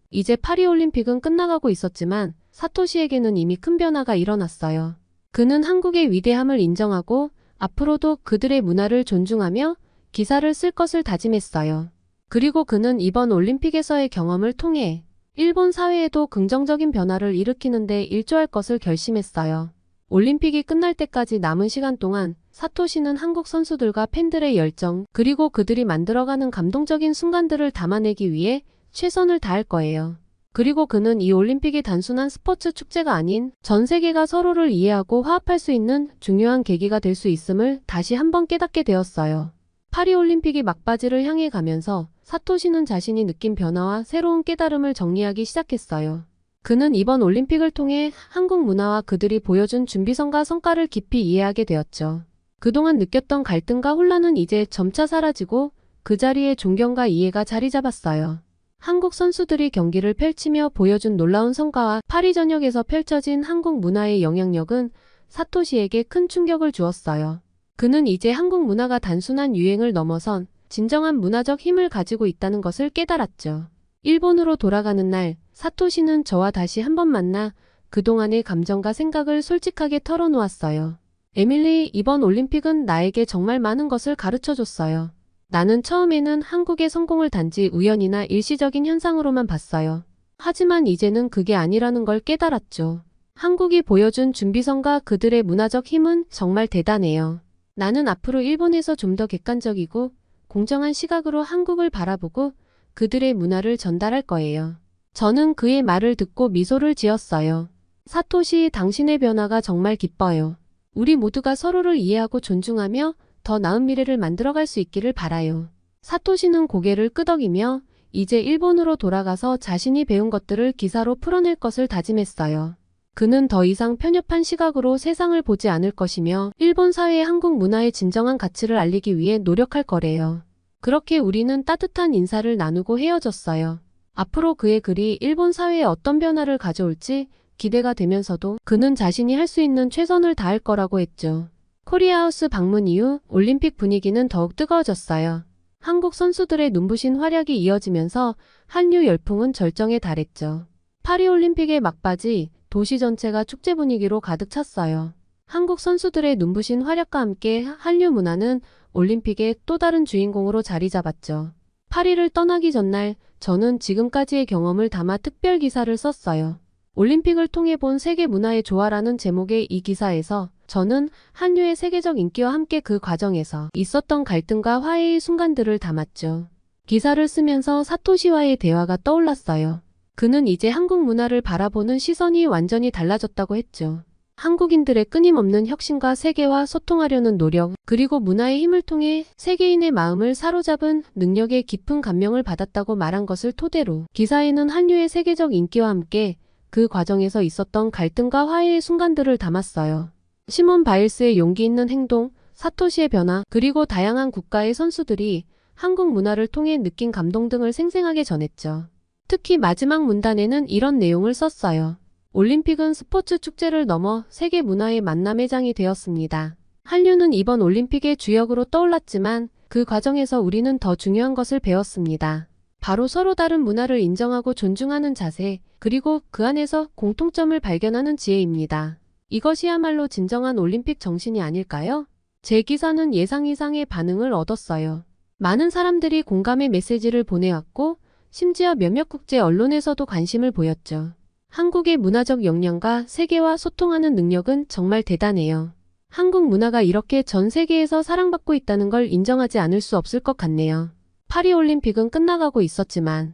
S3: 이제 파리올림픽은 끝나가고 있었지만 사토시에게는 이미 큰 변화가 일어났어요. 그는 한국의 위대함을 인정하고 앞으로도 그들의 문화를 존중하며 기사를 쓸 것을 다짐했어요. 그리고 그는 이번 올림픽에서의 경험을 통해 일본 사회에도 긍정적인 변화를 일으키는 데 일조할 것을 결심했어요. 올림픽이 끝날 때까지 남은 시간 동안 사토시는 한국 선수들과 팬들의 열정, 그리고 그들이 만들어가는 감동적인 순간들을 담아내기 위해 최선을 다할 거예요. 그리고 그는 이 올림픽이 단순한 스포츠 축제가 아닌 전 세계가 서로를 이해하고 화합할 수 있는 중요한 계기가 될 수 있음을 다시 한번 깨닫게 되었어요. 파리올림픽이 막바지를 향해 가면서 사토시는 자신이 느낀 변화와 새로운 깨달음을 정리하기 시작했어요. 그는 이번 올림픽을 통해 한국 문화와 그들이 보여준 준비성과 성과를 깊이 이해하게 되었죠. 그동안 느꼈던 갈등과 혼란은 이제 점차 사라지고 그 자리에 존경과 이해가 자리 잡았어요. 한국 선수들이 경기를 펼치며 보여준 놀라운 성과와 파리 전역에서 펼쳐진 한국 문화의 영향력은 사토시에게 큰 충격을 주었어요. 그는 이제 한국 문화가 단순한 유행을 넘어선 진정한 문화적 힘을 가지고 있다는 것을 깨달았죠. 일본으로 돌아가는 날, 사토시는 저와 다시 한번 만나 그동안의 감정과 생각을 솔직하게 털어놓았어요. 에밀리, 이번 올림픽은 나에게 정말 많은 것을 가르쳐줬어요. 나는 처음에는 한국의 성공을 단지 우연이나 일시적인 현상으로만 봤어요. 하지만 이제는 그게 아니라는 걸 깨달았죠. 한국이 보여준 준비성과 그들의 문화적 힘은 정말 대단해요. 나는 앞으로 일본에서 좀 더 객관적이고 공정한 시각으로 한국을 바라보고 그들의 문화를 전달할 거예요. 저는 그의 말을 듣고 미소를 지었어요. 사토시, 당신의 변화가 정말 기뻐요. 우리 모두가 서로를 이해하고 존중하며 더 나은 미래를 만들어갈 수 있기를 바라요. 사토시는 고개를 끄덕이며 이제 일본으로 돌아가서 자신이 배운 것들을 기사로 풀어낼 것을 다짐했어요. 그는 더 이상 편협한 시각으로 세상을 보지 않을 것이며 일본 사회의 한국 문화의 진정한 가치를 알리기 위해 노력할 거래요. 그렇게 우리는 따뜻한 인사를 나누고 헤어졌어요. 앞으로 그의 글이 일본 사회에 어떤 변화를 가져올지 기대가 되면서도 그는 자신이 할 수 있는 최선을 다할 거라고 했죠. 코리아하우스 방문 이후 올림픽 분위기는 더욱 뜨거워졌어요. 한국 선수들의 눈부신 활약이 이어지면서 한류 열풍은 절정에 달했죠. 파리올림픽의 막바지 도시 전체가 축제 분위기로 가득 찼어요. 한국 선수들의 눈부신 활약과 함께 한류 문화는 올림픽의 또 다른 주인공으로 자리 잡았죠. 파리를 떠나기 전날 저는 지금까지의 경험을 담아 특별 기사를 썼어요. 올림픽을 통해 본 세계 문화의 조화라는 제목의 이 기사에서 저는 한류의 세계적 인기와 함께 그 과정에서 있었던 갈등과 화해의 순간들을 담았죠. 기사를 쓰면서 사토시와의 대화가 떠올랐어요. 그는 이제 한국 문화를 바라보는 시선이 완전히 달라졌다고 했죠. 한국인들의 끊임없는 혁신과 세계와 소통하려는 노력, 그리고 문화의 힘을 통해 세계인의 마음을 사로잡은 능력에 깊은 감명을 받았다고 말한 것을 토대로 기사에는 한류의 세계적 인기와 함께 그 과정에서 있었던 갈등과 화해의 순간들을 담았어요. 시몬 바일스의 용기 있는 행동, 사토시의 변화, 그리고 다양한 국가의 선수들이 한국 문화를 통해 느낀 감동 등을 생생하게 전했죠. 특히 마지막 문단에는 이런 내용을 썼어요. 올림픽은 스포츠 축제를 넘어 세계 문화의 만남의 장이 되었습니다. 한류는 이번 올림픽의 주역으로 떠올랐지만 그 과정에서 우리는 더 중요한 것을 배웠습니다. 바로 서로 다른 문화를 인정하고 존중하는 자세, 그리고 그 안에서 공통점을 발견하는 지혜입니다. 이것이야말로 진정한 올림픽 정신이 아닐까요? 제 기사는 예상 이상의 반응을 얻었어요. 많은 사람들이 공감의 메시지를 보내왔고 심지어 몇몇 국제 언론에서도 관심을 보였죠. 한국의 문화적 역량과 세계와 소통하는 능력은 정말 대단해요. 한국 문화가 이렇게 전 세계에서 사랑받고 있다는 걸 인정하지 않을 수 없을 것 같네요. 파리올림픽은 끝나가고 있었지만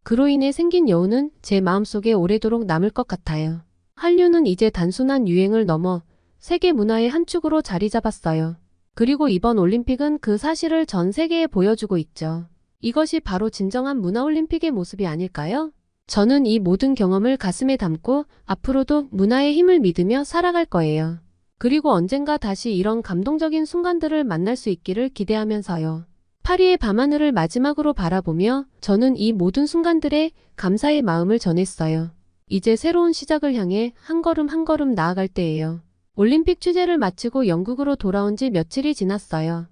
S3: 그로 인해 생긴 여운은 제 마음속에 오래도록 남을 것 같아요. 한류는 이제 단순한 유행을 넘어 세계 문화의 한 축으로 자리 잡았어요. 그리고 이번 올림픽은 그 사실을 전 세계에 보여주고 있죠. 이것이 바로 진정한 문화올림픽의 모습이 아닐까요? 저는 이 모든 경험을 가슴에 담고 앞으로도 문화의 힘을 믿으며 살아갈 거예요. 그리고 언젠가 다시 이런 감동적인 순간들을 만날 수 있기를 기대하면서요. 파리의 밤하늘을 마지막으로 바라보며 저는 이 모든 순간들에 감사의 마음을 전했어요. 이제 새로운 시작을 향해 한 걸음 한 걸음 나아갈 때예요. 올림픽 취재를 마치고 영국으로 돌아온 지 며칠이 지났어요.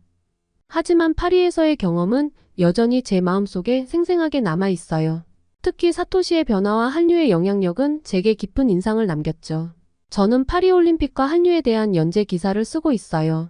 S3: 하지만 파리에서의 경험은 여전히 제 마음속에 생생하게 남아 있어요. 특히 사토시의 변화와 한류의 영향력은 제게 깊은 인상을 남겼죠. 저는 파리올림픽과 한류에 대한 연재 기사를 쓰고 있어요.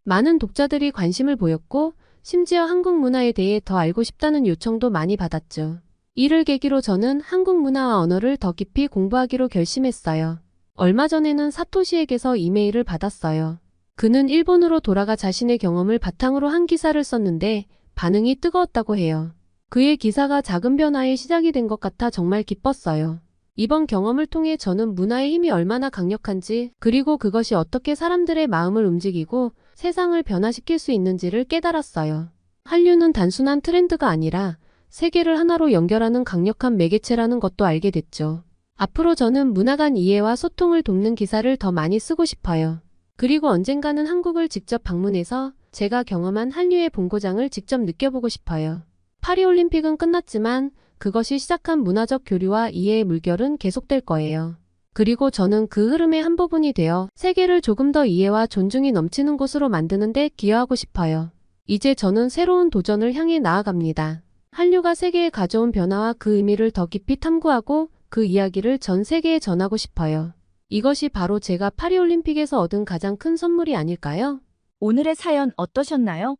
S3: 많은 독자들이 관심을 보였고 심지어 한국 문화에 대해 더 알고 싶다는 요청도 많이 받았죠. 이를 계기로 저는 한국 문화와 언어를 더 깊이 공부하기로 결심했어요. 얼마 전에는 사토시에게서 이메일을 받았어요. 그는 일본으로 돌아가 자신의 경험을 바탕으로 한 기사를 썼는데 반응이 뜨거웠다고 해요. 그의 기사가 작은 변화의 시작이 된 것 같아 정말 기뻤어요. 이번 경험을 통해 저는 문화의 힘이 얼마나 강력한지, 그리고 그것이 어떻게 사람들의 마음을 움직이고 세상을 변화시킬 수 있는지를 깨달았어요. 한류는 단순한 트렌드가 아니라 세계를 하나로 연결하는 강력한 매개체라는 것도 알게 됐죠. 앞으로 저는 문화 간 이해와 소통을 돕는 기사를 더 많이 쓰고 싶어요. 그리고 언젠가는 한국을 직접 방문해서 제가 경험한 한류의 본고장을 직접 느껴보고 싶어요. 파리올림픽은 끝났지만 그것이 시작한 문화적 교류와 이해의 물결은 계속될 거예요. 그리고 저는 그 흐름의 한 부분이 되어 세계를 조금 더 이해와 존중이 넘치는 곳으로 만드는 데 기여하고 싶어요. 이제 저는 새로운 도전을 향해 나아갑니다. 한류가 세계에 가져온 변화와 그 의미를 더 깊이 탐구하고 그 이야기를 전 세계에 전하고 싶어요. 이것이 바로 제가 파리올림픽에서 얻은 가장 큰 선물이 아닐까요?
S2: 오늘의 사연 어떠셨나요?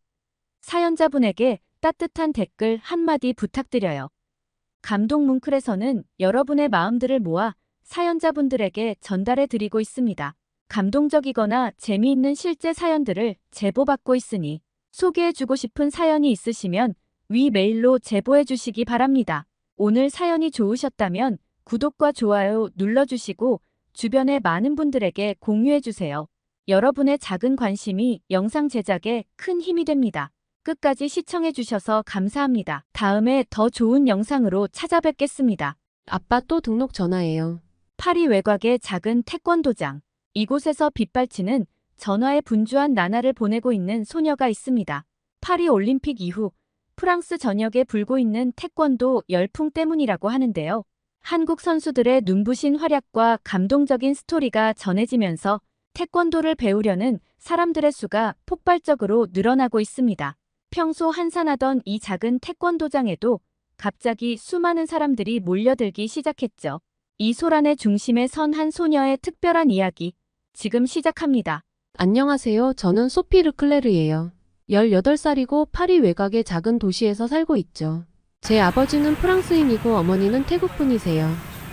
S2: 사연자분에게 따뜻한 댓글 한마디 부탁드려요. 감동 뭉클에서는 여러분의 마음들을 모아 사연자분들에게 전달해 드리고 있습니다. 감동적이거나 재미있는 실제 사연들을 제보받고 있으니 소개해주고 싶은 사연이 있으시면 위 메일로 제보해 주시기 바랍니다. 오늘 사연이 좋으셨다면 구독과 좋아요 눌러주시고 주변의 많은 분들에게 공유해 주세요. 여러분의 작은 관심이 영상 제작에 큰 힘이 됩니다. 끝까지 시청해 주셔서 감사합니다. 다음에 더 좋은 영상으로 찾아뵙겠습니다.
S3: 아빠 또 등록 전화예요.
S2: 파리 외곽의 작은 태권도장. 이곳에서 빗발치는 전화에 분주한 나날을 보내고 있는 소녀가 있습니다. 파리 올림픽 이후 프랑스 전역에 불고 있는 태권도 열풍 때문이라고 하는데요. 한국 선수들의 눈부신 활약과 감동적인 스토리가 전해지면서 태권도를 배우려는 사람들의 수가 폭발적으로 늘어나고 있습니다. 평소 한산하던 이 작은 태권도장에도 갑자기 수많은 사람들이 몰려들기 시작했죠. 이 소란의 중심에 선 한 소녀의 특별한 이야기, 지금 시작합니다.
S3: 안녕하세요. 저는 소피 르클레르예요. 18살이고 파리 외곽의 작은 도시에서 살고 있죠. 제 아버지는 프랑스인이고 어머니는 태국 분이세요.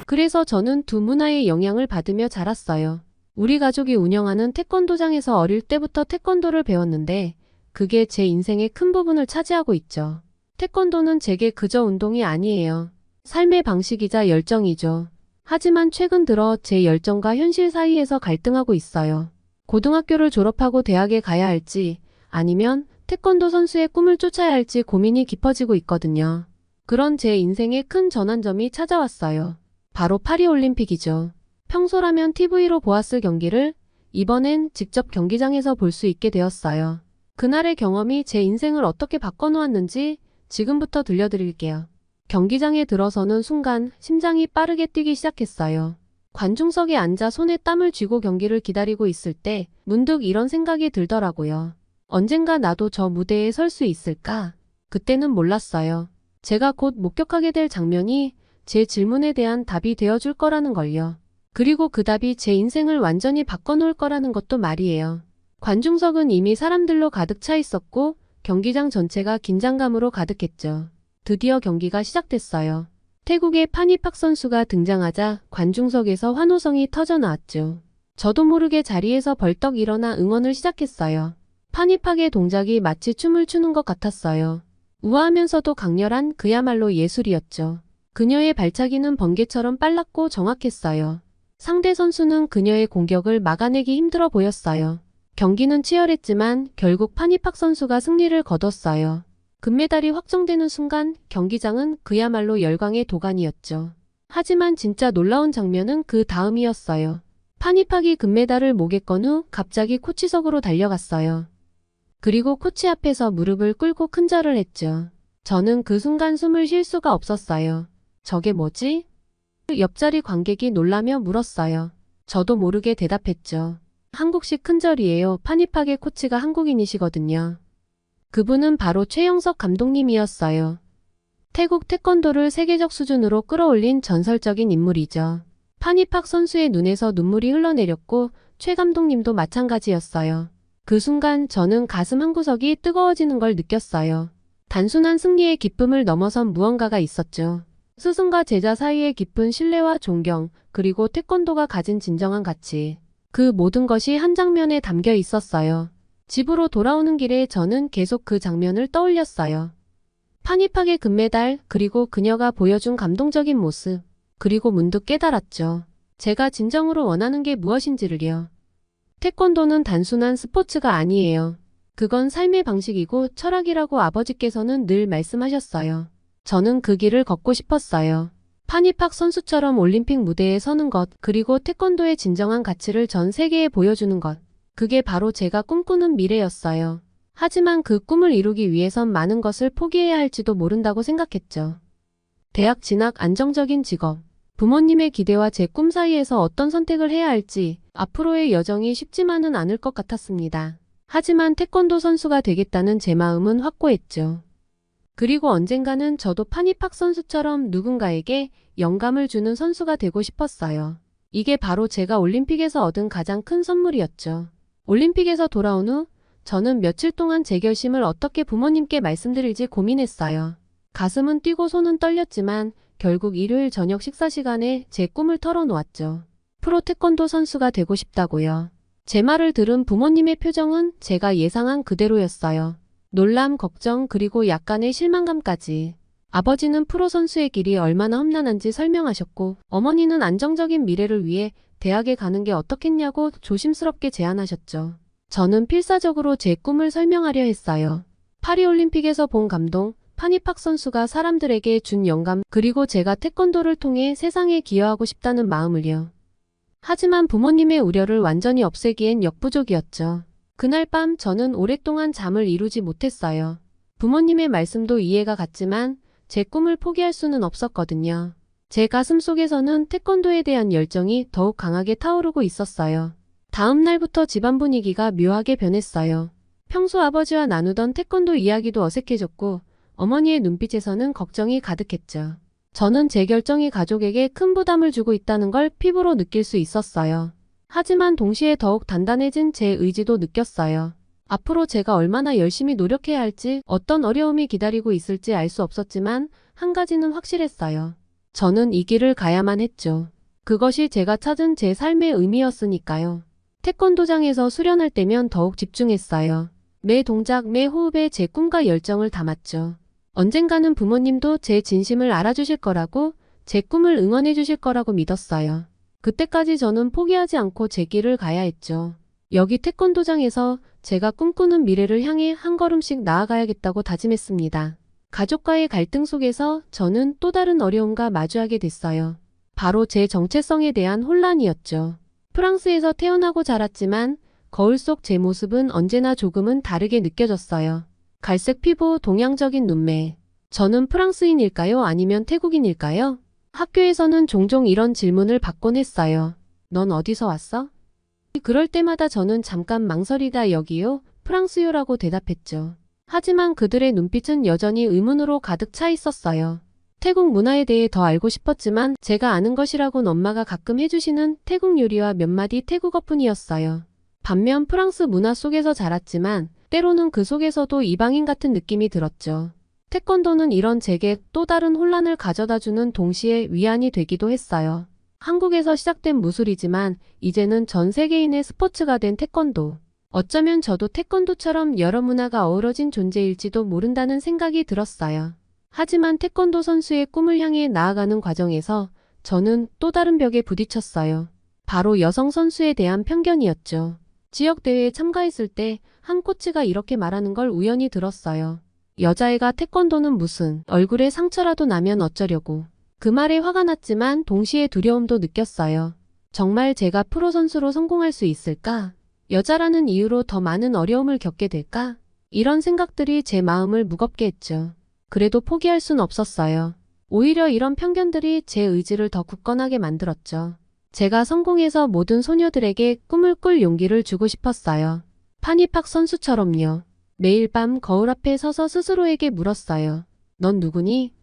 S3: 그래서 저는 두 문화의 영향을 받으며 자랐어요. 우리 가족이 운영하는 태권도장에서 어릴 때부터 태권도를 배웠는데 그게 제 인생의 큰 부분을 차지하고 있죠. 태권도는 제게 그저 운동이 아니에요. 삶의 방식이자 열정이죠. 하지만 최근 들어 제 열정과 현실 사이에서 갈등하고 있어요. 고등학교를 졸업하고 대학에 가야 할지 아니면 태권도 선수의 꿈을 쫓아야 할지 고민이 깊어지고 있거든요. 그런 제 인생의 큰 전환점이 찾아왔어요. 바로 파리올림픽이죠. 평소라면 TV로 보았을 경기를 이번엔 직접 경기장에서 볼 수 있게 되었어요. 그날의 경험이 제 인생을 어떻게 바꿔놓았는지 지금부터 들려드릴게요. 경기장에 들어서는 순간 심장이 빠르게 뛰기 시작했어요. 관중석에 앉아 손에 땀을 쥐고 경기를 기다리고 있을 때 문득 이런 생각이 들더라고요. 언젠가 나도 저 무대에 설 수 있을까? 그때는 몰랐어요. 제가 곧 목격하게 될 장면이 제 질문에 대한 답이 되어줄 거라는 걸요. 그리고 그 답이 제 인생을 완전히 바꿔놓을 거라는 것도 말이에요. 관중석은 이미 사람들로 가득 차 있었고 경기장 전체가 긴장감으로 가득했죠. 드디어 경기가 시작됐어요. 태국의 파니팍 선수가 등장하자 관중석에서 환호성이 터져나왔죠. 저도 모르게 자리에서 벌떡 일어나 응원을 시작했어요. 파니팍의 동작이 마치 춤을 추는 것 같았어요. 우아하면서도 강렬한 그야말로 예술이었죠. 그녀의 발차기는 번개처럼 빨랐고 정확했어요. 상대 선수는 그녀의 공격을 막아내기 힘들어 보였어요. 경기는 치열했지만 결국 파니팍 선수가 승리를 거뒀어요. 금메달이 확정되는 순간 경기장은 그야말로 열광의 도가니였죠. 하지만 진짜 놀라운 장면은 그 다음이었어요. 파니팍이 금메달을 목에 건 후 갑자기 코치석으로 달려갔어요. 그리고 코치 앞에서 무릎을 꿇고 큰절을 했죠. 저는 그 순간 숨을 쉴 수가 없었어요. 저게 뭐지? 옆자리 관객이 놀라며 물었어요. 저도 모르게 대답했죠. 한국식 큰절이에요. 파니팍의 코치가 한국인이시거든요. 그분은 바로 최영석 감독님이었어요. 태국 태권도를 세계적 수준으로 끌어올린 전설적인 인물이죠. 파니팍 선수의 눈에서 눈물이 흘러내렸고 최 감독님도 마찬가지였어요. 그 순간 저는 가슴 한구석이 뜨거워지는 걸 느꼈어요. 단순한 승리의 기쁨을 넘어선 무언가가 있었죠. 스승과 제자 사이의 깊은 신뢰와 존경, 그리고 태권도가 가진 진정한 가치. 그 모든 것이 한 장면에 담겨 있었어요. 집으로 돌아오는 길에 저는 계속 그 장면을 떠올렸어요. 파니팍의 금메달, 그리고 그녀가 보여준 감동적인 모습, 그리고 문득 깨달았죠. 제가 진정으로 원하는 게 무엇인지를요. 태권도는 단순한 스포츠가 아니에요. 그건 삶의 방식이고 철학이라고 아버지께서는 늘 말씀하셨어요. 저는 그 길을 걷고 싶었어요. 파니팍 선수처럼 올림픽 무대에 서는 것, 그리고 태권도의 진정한 가치를 전 세계에 보여주는 것. 그게 바로 제가 꿈꾸는 미래였어요. 하지만 그 꿈을 이루기 위해선 많은 것을 포기해야 할지도 모른다고 생각했죠. 대학 진학, 안정적인 직업, 부모님의 기대와 제 꿈 사이에서 어떤 선택을 해야 할지 앞으로의 여정이 쉽지만은 않을 것 같았습니다. 하지만 태권도 선수가 되겠다는 제 마음은 확고했죠. 그리고 언젠가는 저도 파니팍 선수처럼 누군가에게 영감을 주는 선수가 되고 싶었어요. 이게 바로 제가 올림픽에서 얻은 가장 큰 선물이었죠. 올림픽에서 돌아온 후 저는 며칠 동안 제 결심을 어떻게 부모님께 말씀드릴지 고민했어요. 가슴은 뛰고 손은 떨렸지만 결국 일요일 저녁 식사 시간에 제 꿈을 털어놓았죠. 프로 태권도 선수가 되고 싶다고요. 제 말을 들은 부모님의 표정은 제가 예상한 그대로였어요. 놀람, 걱정, 그리고 약간의 실망감까지. 아버지는 프로 선수의 길이 얼마나 험난한지 설명하셨고 어머니는 안정적인 미래를 위해 대학에 가는 게 어떻겠냐고 조심스럽게 제안하셨죠. 저는 필사적으로 제 꿈을 설명하려 했어요. 파리올림픽에서 본 감동, 파니팍 선수가 사람들에게 준 영감, 그리고 제가 태권도를 통해 세상에 기여하고 싶다는 마음을요. 하지만 부모님의 우려를 완전히 없애기엔 역부족이었죠. 그날 밤 저는 오랫동안 잠을 이루지 못했어요. 부모님의 말씀도 이해가 갔지만 제 꿈을 포기할 수는 없었거든요. 제 가슴 속에서는 태권도에 대한 열정이 더욱 강하게 타오르고 있었어요. 다음 날부터 집안 분위기가 묘하게 변했어요. 평소 아버지와 나누던 태권도 이야기도 어색해졌고 어머니의 눈빛에서는 걱정이 가득했죠. 저는 제 결정이 가족에게 큰 부담을 주고 있다는 걸 피부로 느낄 수 있었어요. 하지만 동시에 더욱 단단해진 제 의지도 느꼈어요. 앞으로 제가 얼마나 열심히 노력해야 할지, 어떤 어려움이 기다리고 있을지 알 수 없었지만 한 가지는 확실했어요. 저는 이 길을 가야만 했죠. 그것이 제가 찾은 제 삶의 의미였으니까요. 태권도장에서 수련할 때면 더욱 집중했어요. 매 동작, 매 호흡에 제 꿈과 열정을 담았죠. 언젠가는 부모님도 제 진심을 알아주실 거라고, 제 꿈을 응원해 주실 거라고 믿었어요. 그때까지 저는 포기하지 않고 제 길을 가야 했죠. 여기 태권도장에서 제가 꿈꾸는 미래를 향해 한 걸음씩 나아가야겠다고 다짐했습니다. 가족과의 갈등 속에서 저는 또 다른 어려움과 마주하게 됐어요. 바로 제 정체성에 대한 혼란이었죠. 프랑스에서 태어나고 자랐지만 거울 속 제 모습은 언제나 조금은 다르게 느껴졌어요. 갈색 피부, 동양적인 눈매. 저는 프랑스인일까요? 아니면 태국인일까요? 학교에서는 종종 이런 질문을 받곤 했어요. 넌 어디서 왔어? 그럴 때마다 저는 잠깐 망설이다 여기요, 프랑스요라고 대답했죠. 하지만 그들의 눈빛은 여전히 의문으로 가득 차 있었어요. 태국 문화에 대해 더 알고 싶었지만 제가 아는 것이라곤 엄마가 가끔 해주시는 태국 요리와 몇 마디 태국어뿐이었어요. 반면 프랑스 문화 속에서 자랐지만 때로는 그 속에서도 이방인 같은 느낌이 들었죠. 태권도는 이런 제게 또 다른 혼란을 가져다주는 동시에 위안이 되기도 했어요. 한국에서 시작된 무술이지만 이제는 전 세계인의 스포츠가 된 태권도. 어쩌면 저도 태권도처럼 여러 문화가 어우러진 존재일지도 모른다는 생각이 들었어요. 하지만 태권도 선수의 꿈을 향해 나아가는 과정에서 저는 또 다른 벽에 부딪혔어요. 바로 여성 선수에 대한 편견이었죠. 지역 대회에 참가했을 때 한 코치가 이렇게 말하는 걸 우연히 들었어요. 여자애가 태권도는 무슨, 얼굴에 상처라도 나면 어쩌려고. 그 말에 화가 났지만 동시에 두려움도 느꼈어요. 정말 제가 프로 선수로 성공할 수 있을까? 여자라는 이유로 더 많은 어려움을 겪게 될까? 이런 생각들이 제 마음을 무겁게 했죠. 그래도 포기할 순 없었어요. 오히려 이런 편견들이 제 의지를 더 굳건하게 만들었죠. 제가 성공해서 모든 소녀들에게 꿈을 꿀 용기를 주고 싶었어요. 파니팍 선수처럼요. 매일 밤 거울 앞에 서서 스스로에게 물었어요. 넌 누구니?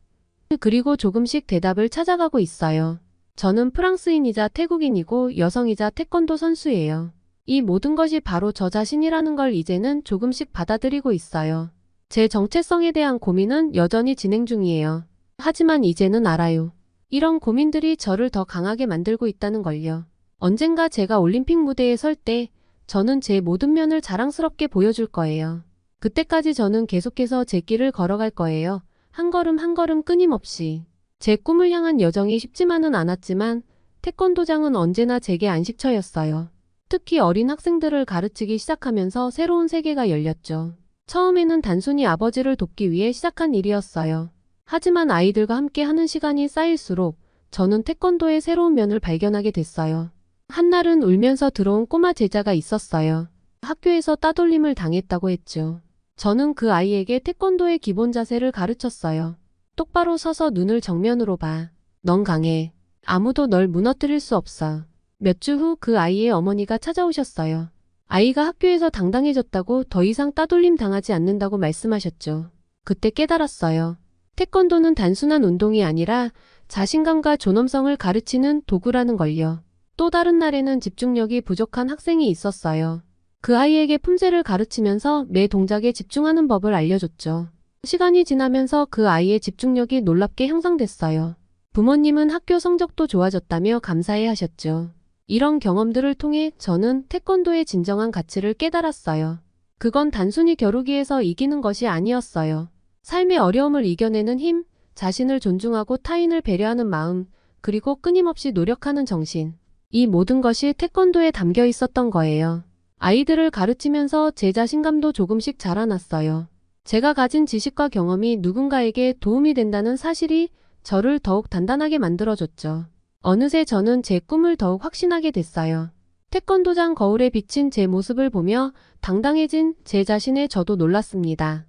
S3: 그리고 조금씩 대답을 찾아가고 있어요. 저는 프랑스인이자 태국인이고 여성이자 태권도 선수예요. 이 모든 것이 바로 저 자신이라는 걸 이제는 조금씩 받아들이고 있어요. 제 정체성에 대한 고민은 여전히 진행 중이에요. 하지만 이제는 알아요. 이런 고민들이 저를 더 강하게 만들고 있다는 걸요. 언젠가 제가 올림픽 무대에 설 때 저는 제 모든 면을 자랑스럽게 보여줄 거예요. 그때까지 저는 계속해서 제 길을 걸어갈 거예요. 한 걸음 한 걸음 끊임없이. 제 꿈을 향한 여정이 쉽지만은 않았지만 태권도장은 언제나 제게 안식처였어요. 특히 어린 학생들을 가르치기 시작하면서 새로운 세계가 열렸죠. 처음에는 단순히 아버지를 돕기 위해 시작한 일이었어요. 하지만 아이들과 함께 하는 시간이 쌓일수록 저는 태권도의 새로운 면을 발견하게 됐어요. 한날은 울면서 들어온 꼬마 제자가 있었어요. 학교에서 따돌림을 당했다고 했죠. 저는 그 아이에게 태권도의 기본 자세를 가르쳤어요. 똑바로 서서 눈을 정면으로 봐. 넌 강해. 아무도 널 무너뜨릴 수 없어. 몇 주 후 그 아이의 어머니가 찾아오셨어요. 아이가 학교에서 당당해졌다고, 더 이상 따돌림 당하지 않는다고 말씀하셨죠. 그때 깨달았어요. 태권도는 단순한 운동이 아니라 자신감과 존엄성을 가르치는 도구라는 걸요. 또 다른 날에는 집중력이 부족한 학생이 있었어요. 그 아이에게 품새를 가르치면서 매 동작에 집중하는 법을 알려줬죠. 시간이 지나면서 그 아이의 집중력이 놀랍게 향상됐어요. 부모님은 학교 성적도 좋아졌다며 감사해 하셨죠. 이런 경험들을 통해 저는 태권도의 진정한 가치를 깨달았어요. 그건 단순히 겨루기에서 이기는 것이 아니었어요. 삶의 어려움을 이겨내는 힘, 자신을 존중하고 타인을 배려하는 마음, 그리고 끊임없이 노력하는 정신. 이 모든 것이 태권도에 담겨 있었던 거예요. 아이들을 가르치면서 제 자신감도 조금씩 자라났어요. 제가 가진 지식과 경험이 누군가에게 도움이 된다는 사실이 저를 더욱 단단하게 만들어줬죠. 어느새 저는 제 꿈을 더욱 확신하게 됐어요. 태권도장 거울에 비친 제 모습을 보며 당당해진 제 자신에 저도 놀랐습니다.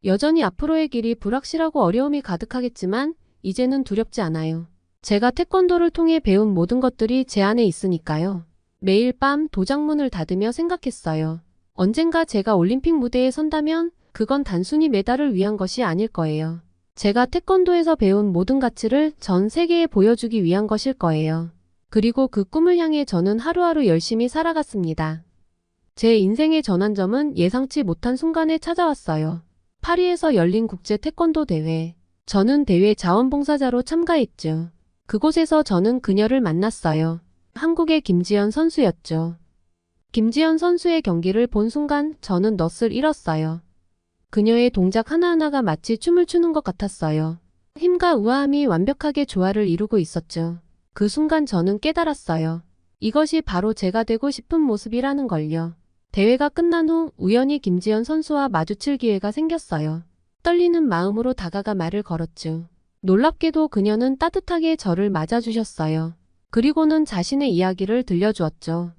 S3: 여전히 앞으로의 길이 불확실하고 어려움이 가득하겠지만 이제는 두렵지 않아요. 제가 태권도를 통해 배운 모든 것들이 제 안에 있으니까요. 매일 밤 도장문을 닫으며 생각했어요. 언젠가 제가 올림픽 무대에 선다면 그건 단순히 메달을 위한 것이 아닐 거예요. 제가 태권도에서 배운 모든 가치를 전 세계에 보여주기 위한 것일 거예요. 그리고 그 꿈을 향해 저는 하루하루 열심히 살아갔습니다. 제 인생의 전환점은 예상치 못한 순간에 찾아왔어요. 파리에서 열린 국제 태권도 대회. 저는 대회 자원봉사자로 참가했죠. 그곳에서 저는 그녀를 만났어요. 한국의 김지연 선수였죠. 김지연 선수의 경기를 본 순간 저는 넋을 잃었어요. 그녀의 동작 하나하나가 마치 춤을 추는 것 같았어요. 힘과 우아함이 완벽하게 조화를 이루고 있었죠. 그 순간 저는 깨달았어요. 이것이 바로 제가 되고 싶은 모습이라는 걸요. 대회가 끝난 후 우연히 김지연 선수와 마주칠 기회가 생겼어요. 떨리는 마음으로 다가가 말을 걸었죠. 놀랍게도 그녀는 따뜻하게 저를 맞아주셨어요. 그리고는 자신의 이야기를 들려주었죠.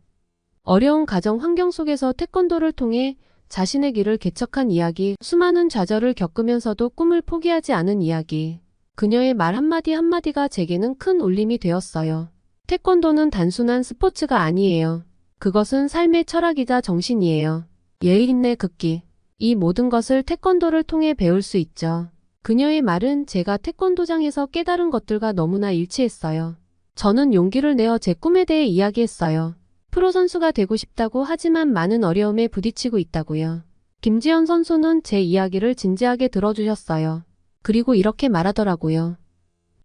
S3: 어려운 가정 환경 속에서 태권도를 통해 자신의 길을 개척한 이야기, 수많은 좌절을 겪으면서도 꿈을 포기하지 않은 이야기. 그녀의 말 한마디 한마디가 제게는 큰 울림이 되었어요. 태권도는 단순한 스포츠가 아니에요. 그것은 삶의 철학이자 정신이에요. 예의 인내 극기. 이 모든 것을 태권도를 통해 배울 수 있죠. 그녀의 말은 제가 태권도장에서 깨달은 것들과 너무나 일치했어요. 저는 용기를 내어 제 꿈에 대해 이야기했어요. 프로 선수가 되고 싶다고 하지만 많은 어려움에 부딪히고 있다고요. 김지연 선수는 제 이야기를 진지하게 들어주셨어요. 그리고 이렇게 말하더라고요.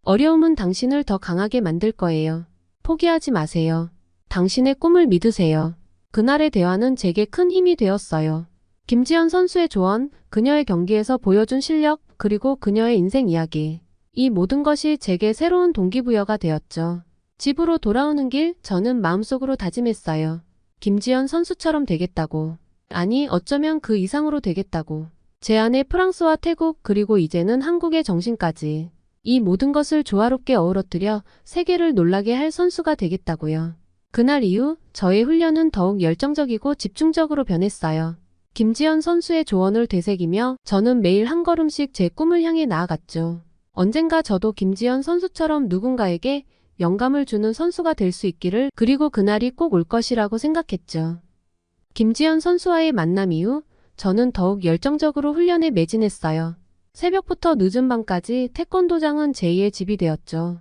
S3: 어려움은 당신을 더 강하게 만들 거예요. 포기하지 마세요. 당신의 꿈을 믿으세요. 그날의 대화는 제게 큰 힘이 되었어요. 김지연 선수의 조언, 그녀의 경기에서 보여준 실력, 그리고 그녀의 인생 이야기. 이 모든 것이 제게 새로운 동기부여가 되었죠. 집으로 돌아오는 길 저는 마음속으로 다짐했어요. 김지연 선수처럼 되겠다고. 아니, 어쩌면 그 이상으로 되겠다고. 제 안에 프랑스와 태국 그리고 이제는 한국의 정신까지. 이 모든 것을 조화롭게 어우러뜨려 세계를 놀라게 할 선수가 되겠다고요. 그날 이후 저의 훈련은 더욱 열정적이고 집중적으로 변했어요. 김지연 선수의 조언을 되새기며 저는 매일 한 걸음씩 제 꿈을 향해 나아갔죠. 언젠가 저도 김지연 선수처럼 누군가에게 영감을 주는 선수가 될 수 있기를, 그리고 그날이 꼭 올 것이라고 생각했죠. 김지연 선수와의 만남 이후 저는 더욱 열정적으로 훈련에 매진했어요. 새벽부터 늦은 밤까지 태권도장은 제2의 집이 되었죠.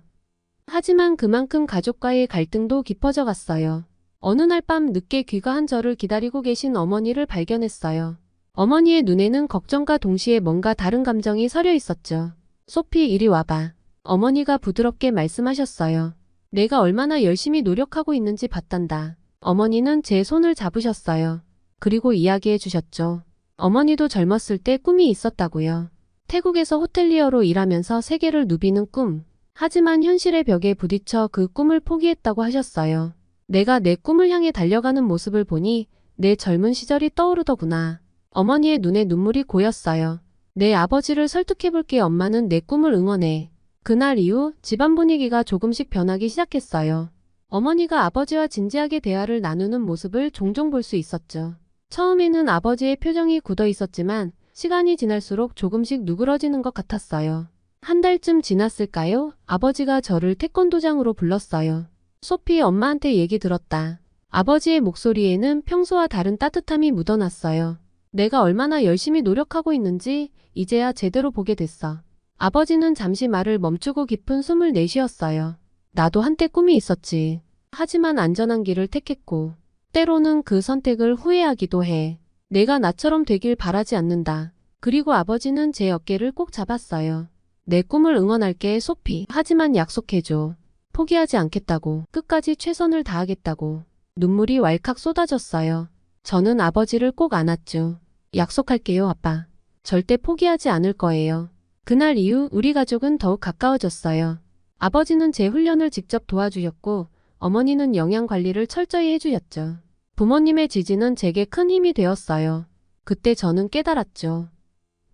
S3: 하지만 그만큼 가족과의 갈등도 깊어져 갔어요. 어느 날 밤 늦게 귀가한 저를 기다리고 계신 어머니를 발견했어요. 어머니의 눈에는 걱정과 동시에 뭔가 다른 감정이 서려 있었죠. 소피, 이리 와봐. 어머니가 부드럽게 말씀하셨어요. 내가 얼마나 열심히 노력하고 있는지 봤단다. 어머니는 제 손을 잡으셨어요. 그리고 이야기해 주셨죠. 어머니도 젊었을 때 꿈이 있었다고요. 태국에서 호텔리어로 일하면서 세계를 누비는 꿈. 하지만 현실의 벽에 부딪혀 그 꿈을 포기했다고 하셨어요. 내가 내 꿈을 향해 달려가는 모습을 보니 내 젊은 시절이 떠오르더구나. 어머니의 눈에 눈물이 고였어요. 내 아버지를 설득해볼게. 엄마는 내 꿈을 응원해. 그날 이후 집안 분위기가 조금씩 변하기 시작했어요. 어머니가 아버지와 진지하게 대화를 나누는 모습을 종종 볼 수 있었죠. 처음에는 아버지의 표정이 굳어 있었지만 시간이 지날수록 조금씩 누그러지는 것 같았어요. 한 달쯤 지났을까요? 아버지가 저를 태권도장으로 불렀어요. 소피, 엄마한테 얘기 들었다. 아버지의 목소리에는 평소와 다른 따뜻함이 묻어났어요. 내가 얼마나 열심히 노력하고 있는지 이제야 제대로 보게 됐어. 아버지는 잠시 말을 멈추고 깊은 숨을 내쉬었어요. 나도 한때 꿈이 있었지. 하지만 안전한 길을 택했고, 때로는 그 선택을 후회하기도 해. 내가 나처럼 되길 바라지 않는다. 그리고 아버지는 제 어깨를 꼭 잡았어요. 내 꿈을 응원할게, 소피. 하지만 약속해줘. 포기하지 않겠다고. 끝까지 최선을 다하겠다고. 눈물이 왈칵 쏟아졌어요. 저는 아버지를 꼭 안았죠. 약속할게요, 아빠. 절대 포기하지 않을 거예요. 그날 이후 우리 가족은 더욱 가까워졌어요. 아버지는 제 훈련을 직접 도와주셨고 어머니는 영양 관리를 철저히 해주셨죠. 부모님의 지지는 제게 큰 힘이 되었어요. 그때 저는 깨달았죠.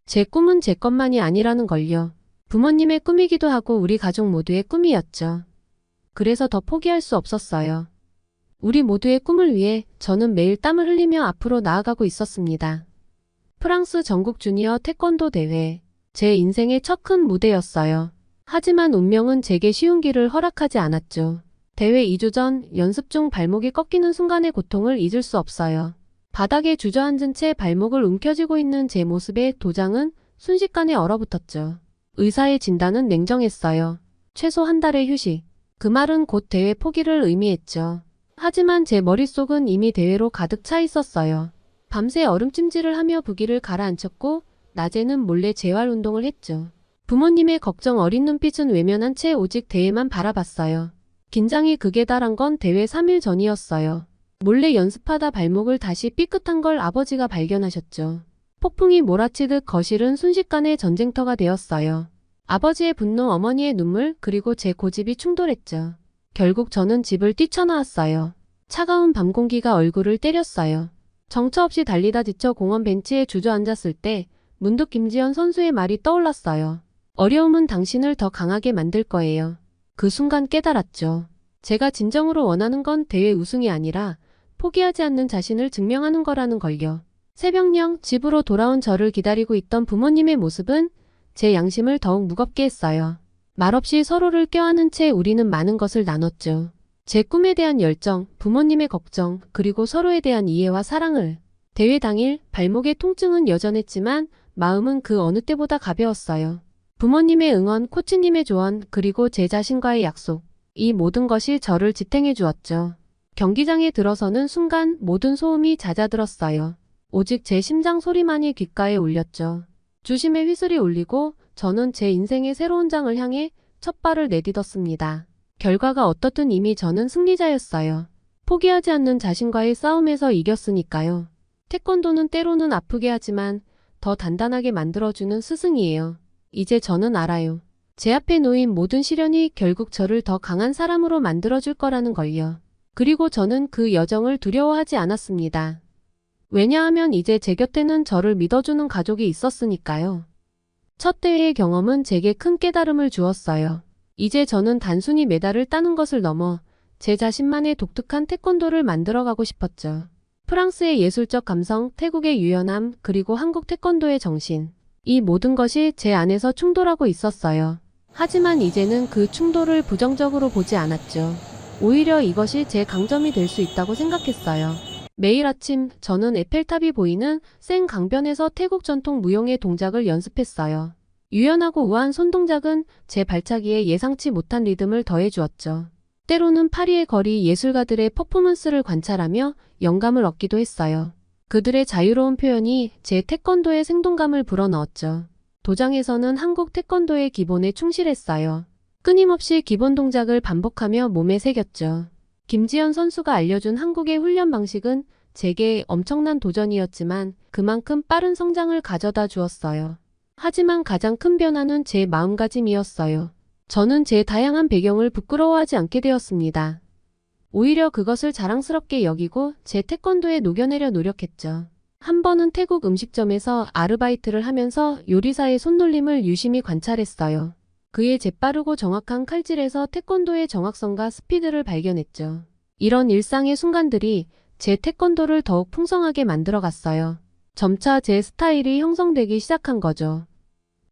S3: 제 꿈은 제 것만이 아니라는 걸요. 부모님의 꿈이기도 하고 우리 가족 모두의 꿈이었죠. 그래서 더 포기할 수 없었어요. 우리 모두의 꿈을 위해 저는 매일 땀을 흘리며 앞으로 나아가고 있었습니다. 프랑스 전국 주니어 태권도 대회. 제 인생의 첫 큰 무대였어요. 하지만 운명은 제게 쉬운 길을 허락하지 않았죠. 대회 2주 전 연습 중 발목이 꺾이는 순간의 고통을 잊을 수 없어요. 바닥에 주저앉은 채 발목을 움켜쥐고 있는 제 모습에 도장은 순식간에 얼어붙었죠. 의사의 진단은 냉정했어요. 최소 한 달의 휴식. 그 말은 곧 대회 포기를 의미했죠. 하지만 제 머릿속은 이미 대회로 가득 차 있었어요. 밤새 얼음찜질을 하며 부기를 가라앉혔고 낮에는 몰래 재활 운동을 했죠. 부모님의 걱정 어린 눈빛은 외면한 채 오직 대회만 바라봤어요. 긴장이 극에 달한 건 대회 3일 전이었어요. 몰래 연습하다 발목을 다시 삐끗한 걸 아버지가 발견하셨죠. 폭풍이 몰아치듯 거실은 순식간에 전쟁터가 되었어요. 아버지의 분노, 어머니의 눈물, 그리고 제 고집이 충돌했죠. 결국 저는 집을 뛰쳐나왔어요. 차가운 밤 공기가 얼굴을 때렸어요. 정처 없이 달리다 지쳐 공원 벤치에 주저앉았을 때 문득 김지연 선수의 말이 떠올랐어요. 어려움은 당신을 더 강하게 만들 거예요. 그 순간 깨달았죠. 제가 진정으로 원하는 건 대회 우승이 아니라 포기하지 않는 자신을 증명하는 거라는 걸요. 새벽녘 집으로 돌아온 저를 기다리고 있던 부모님의 모습은 제 양심을 더욱 무겁게 했어요. 말없이 서로를 껴안은 채 우리는 많은 것을 나눴죠. 제 꿈에 대한 열정, 부모님의 걱정, 그리고 서로에 대한 이해와 사랑을. 대회 당일 발목의 통증은 여전했지만 마음은 그 어느 때보다 가벼웠어요. 부모님의 응원, 코치님의 조언, 그리고 제 자신과의 약속. 이 모든 것이 저를 지탱해 주었죠. 경기장에 들어서는 순간 모든 소음이 잦아들었어요. 오직 제 심장 소리만이 귓가에 울렸죠. 주심의 휘슬이 울리고 저는 제 인생의 새로운 장을 향해 첫 발을 내딛었습니다. 결과가 어떻든 이미 저는 승리자였어요. 포기하지 않는 자신과의 싸움에서 이겼으니까요. 태권도는 때로는 아프게 하지만 더 단단하게 만들어주는 스승이에요. 이제 저는 알아요. 제 앞에 놓인 모든 시련이 결국 저를 더 강한 사람으로 만들어줄 거라는 걸요. 그리고 저는 그 여정을 두려워하지 않았습니다. 왜냐하면 이제 제 곁에는 저를 믿어주는 가족이 있었으니까요. 첫 대회의 경험은 제게 큰 깨달음을 주었어요. 이제 저는 단순히 메달을 따는 것을 넘어 제 자신만의 독특한 태권도를 만들어가고 싶었죠. 프랑스의 예술적 감성, 태국의 유연함, 그리고 한국 태권도의 정신. 이 모든 것이 제 안에서 충돌하고 있었어요. 하지만 이제는 그 충돌을 부정적으로 보지 않았죠. 오히려 이것이 제 강점이 될 수 있다고 생각했어요. 매일 아침 저는 에펠탑이 보이는 센 강변에서 태국 전통 무용의 동작을 연습했어요. 유연하고 우아한 손동작은 제 발차기에 예상치 못한 리듬을 더해주었죠. 때로는 파리의 거리 예술가들의 퍼포먼스를 관찰하며 영감을 얻기도 했어요. 그들의 자유로운 표현이 제 태권도의 생동감을 불어넣었죠. 도장에서는 한국 태권도의 기본에 충실했어요. 끊임없이 기본 동작을 반복하며 몸에 새겼죠. 김지연 선수가 알려준 한국의 훈련 방식은 제게 엄청난 도전이었지만 그만큼 빠른 성장을 가져다 주었어요. 하지만 가장 큰 변화는 제 마음가짐이었어요. 저는 제 다양한 배경을 부끄러워하지 않게 되었습니다. 오히려 그것을 자랑스럽게 여기고 제 태권도에 녹여내려 노력했죠. 한 번은 태국 음식점에서 아르바이트를 하면서 요리사의 손놀림을 유심히 관찰했어요. 그의 재빠르고 정확한 칼질에서 태권도의 정확성과 스피드를 발견했죠. 이런 일상의 순간들이 제 태권도를 더욱 풍성하게 만들어갔어요. 점차 제 스타일이 형성되기 시작한 거죠.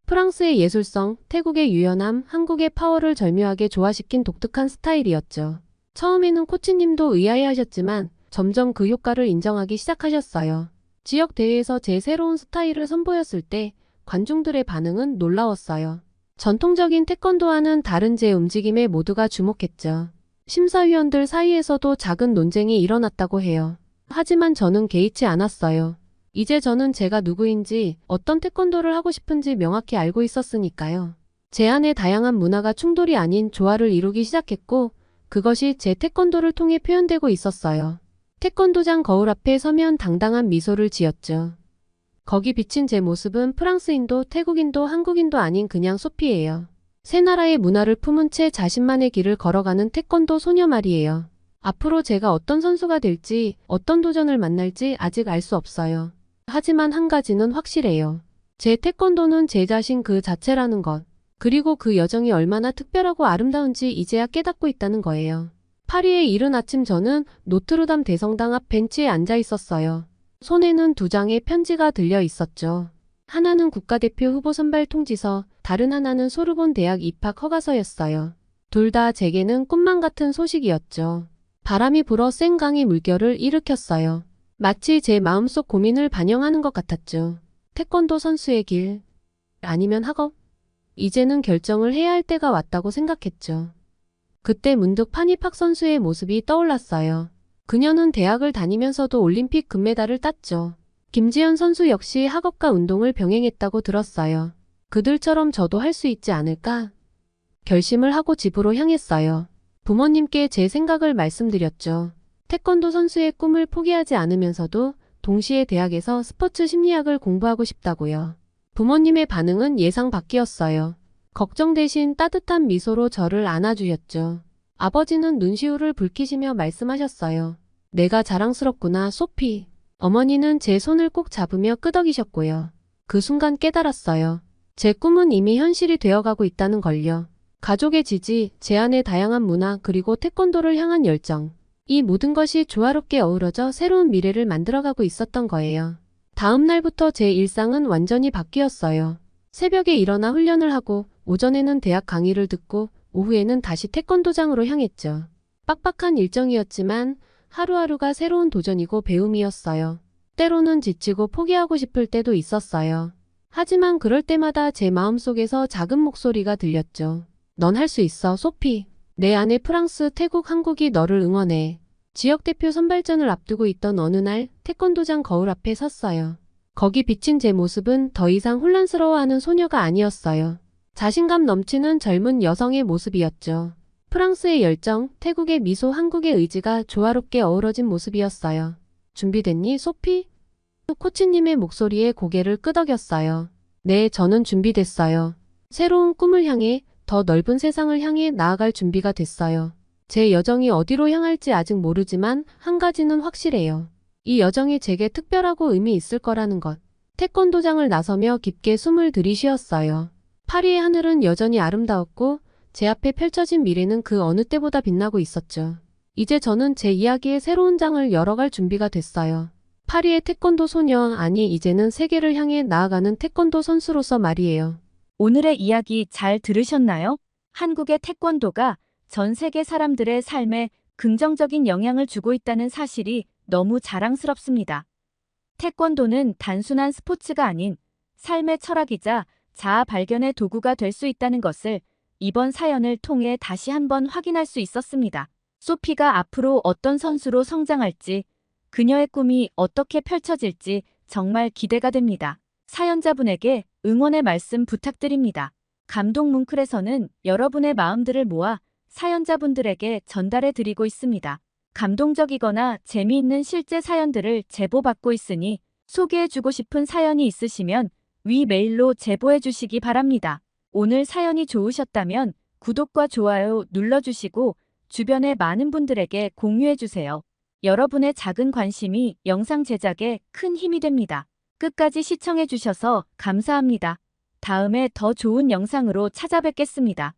S3: 프랑스의 예술성, 태국의 유연함, 한국의 파워를 절묘하게 조화시킨 독특한 스타일이었죠. 처음에는 코치님도 의아해하셨지만 점점 그 효과를 인정하기 시작하셨어요. 지역 대회에서 제 새로운 스타일을 선보였을 때 관중들의 반응은 놀라웠어요. 전통적인 태권도와는 다른 제 움직임에 모두가 주목했죠. 심사위원들 사이에서도 작은 논쟁이 일어났다고 해요. 하지만 저는 개의치 않았어요. 이제 저는 제가 누구인지, 어떤 태권도를 하고 싶은지 명확히 알고 있었으니까요. 제 안에 다양한 문화가 충돌이 아닌 조화를 이루기 시작했고 그것이 제 태권도를 통해 표현되고 있었어요. 태권도장 거울 앞에 서면 당당한 미소를 지었죠. 거기 비친 제 모습은 프랑스인도 태국인도 한국인도 아닌 그냥 소피예요. 세 나라의 문화를 품은 채 자신만의 길을 걸어가는 태권도 소녀 말이에요. 앞으로 제가 어떤 선수가 될지, 어떤 도전을 만날지 아직 알 수 없어요. 하지만 한 가지는 확실해요. 제 태권도는 제 자신 그 자체라는 것. 그리고 그 여정이 얼마나 특별하고 아름다운지 이제야 깨닫고 있다는 거예요. 파리의 이른 아침 저는 노트르담 대성당 앞 벤치에 앉아 있었어요. 손에는 두 장의 편지가 들려 있었죠. 하나는 국가대표 후보 선발 통지서, 다른 하나는 소르본 대학 입학 허가서였어요. 둘 다 제게는 꿈만 같은 소식이었죠. 바람이 불어 센 강이 물결을 일으켰어요. 마치 제 마음속 고민을 반영하는 것 같았죠. 태권도 선수의 길, 아니면 학업? 이제는 결정을 해야 할 때가 왔다고 생각했죠. 그때 문득 파니팍 선수의 모습이 떠올랐어요. 그녀는 대학을 다니면서도 올림픽 금메달을 땄죠. 김지연 선수 역시 학업과 운동을 병행했다고 들었어요. 그들처럼 저도 할 수 있지 않을까? 결심을 하고 집으로 향했어요. 부모님께 제 생각을 말씀드렸죠. 태권도 선수의 꿈을 포기하지 않으면서도 동시에 대학에서 스포츠 심리학을 공부하고 싶다고요. 부모님의 반응은 예상 밖이었어요. 걱정 대신 따뜻한 미소로 저를 안아주셨죠. 아버지는 눈시울을 붉히시며 말씀하셨어요. 내가 자랑스럽구나, 소피. 어머니는 제 손을 꼭 잡으며 끄덕이셨고요. 그 순간 깨달았어요. 제 꿈은 이미 현실이 되어가고 있다는 걸요. 가족의 지지, 제 안의 다양한 문화, 그리고 태권도를 향한 열정. 이 모든 것이 조화롭게 어우러져 새로운 미래를 만들어가고 있었던 거예요. 다음 날부터 제 일상은 완전히 바뀌었어요. 새벽에 일어나 훈련을 하고, 오전에는 대학 강의를 듣고, 오후에는 다시 태권도장으로 향했죠. 빡빡한 일정이었지만 하루하루가 새로운 도전이고 배움이었어요. 때로는 지치고 포기하고 싶을 때도 있었어요. 하지만 그럴 때마다 제 마음속에서 작은 목소리가 들렸죠. 넌 할 수 있어, 소피. 내 안에 프랑스, 태국, 한국이 너를 응원해. 지역대표 선발전을 앞두고 있던 어느 날 태권도장 거울 앞에 섰어요. 거기 비친 제 모습은 더 이상 혼란스러워하는 소녀가 아니었어요. 자신감 넘치는 젊은 여성의 모습이었죠. 프랑스의 열정, 태국의 미소, 한국의 의지가 조화롭게 어우러진 모습이었어요. 준비됐니, 소피? 코치님의 목소리에 고개를 끄덕였어요. 네, 저는 준비됐어요. 새로운 꿈을 향해, 더 넓은 세상을 향해 나아갈 준비가 됐어요. 제 여정이 어디로 향할지 아직 모르지만 한 가지는 확실해요. 이 여정이 제게 특별하고 의미 있을 거라는 것. 태권도장을 나서며 깊게 숨을 들이쉬었어요. 파리의 하늘은 여전히 아름다웠고 제 앞에 펼쳐진 미래는 그 어느 때보다 빛나고 있었죠. 이제 저는 제 이야기의 새로운 장을 열어갈 준비가 됐어요. 파리의 태권도 소녀, 아니 이제는 세계를 향해 나아가는 태권도 선수로서 말이에요.
S2: 오늘의 이야기 잘 들으셨나요? 한국의 태권도가 전 세계 사람들의 삶에 긍정적인 영향을 주고 있다는 사실이 너무 자랑스럽습니다. 태권도는 단순한 스포츠가 아닌 삶의 철학이자 자아 발견의 도구가 될 수 있다는 것을 이번 사연을 통해 다시 한번 확인할 수 있었습니다. 소피가 앞으로 어떤 선수로 성장할지, 그녀의 꿈이 어떻게 펼쳐질지 정말 기대가 됩니다. 사연자분에게 응원의 말씀 부탁드립니다. 감동 뭉클에서는 여러분의 마음들을 모아 사연자분들에게 전달해 드리고 있습니다. 감동적이거나 재미있는 실제 사연들을 제보받고 있으니 소개해주고 싶은 사연이 있으시면 위 메일로 제보해 주시기 바랍니다. 오늘 사연이 좋으셨다면 구독과 좋아요 눌러주시고 주변의 많은 분들에게 공유해 주세요. 여러분의 작은 관심이 영상 제작에 큰 힘이 됩니다. 끝까지 시청해 주셔서 감사합니다. 다음에 더 좋은 영상으로 찾아뵙겠습니다.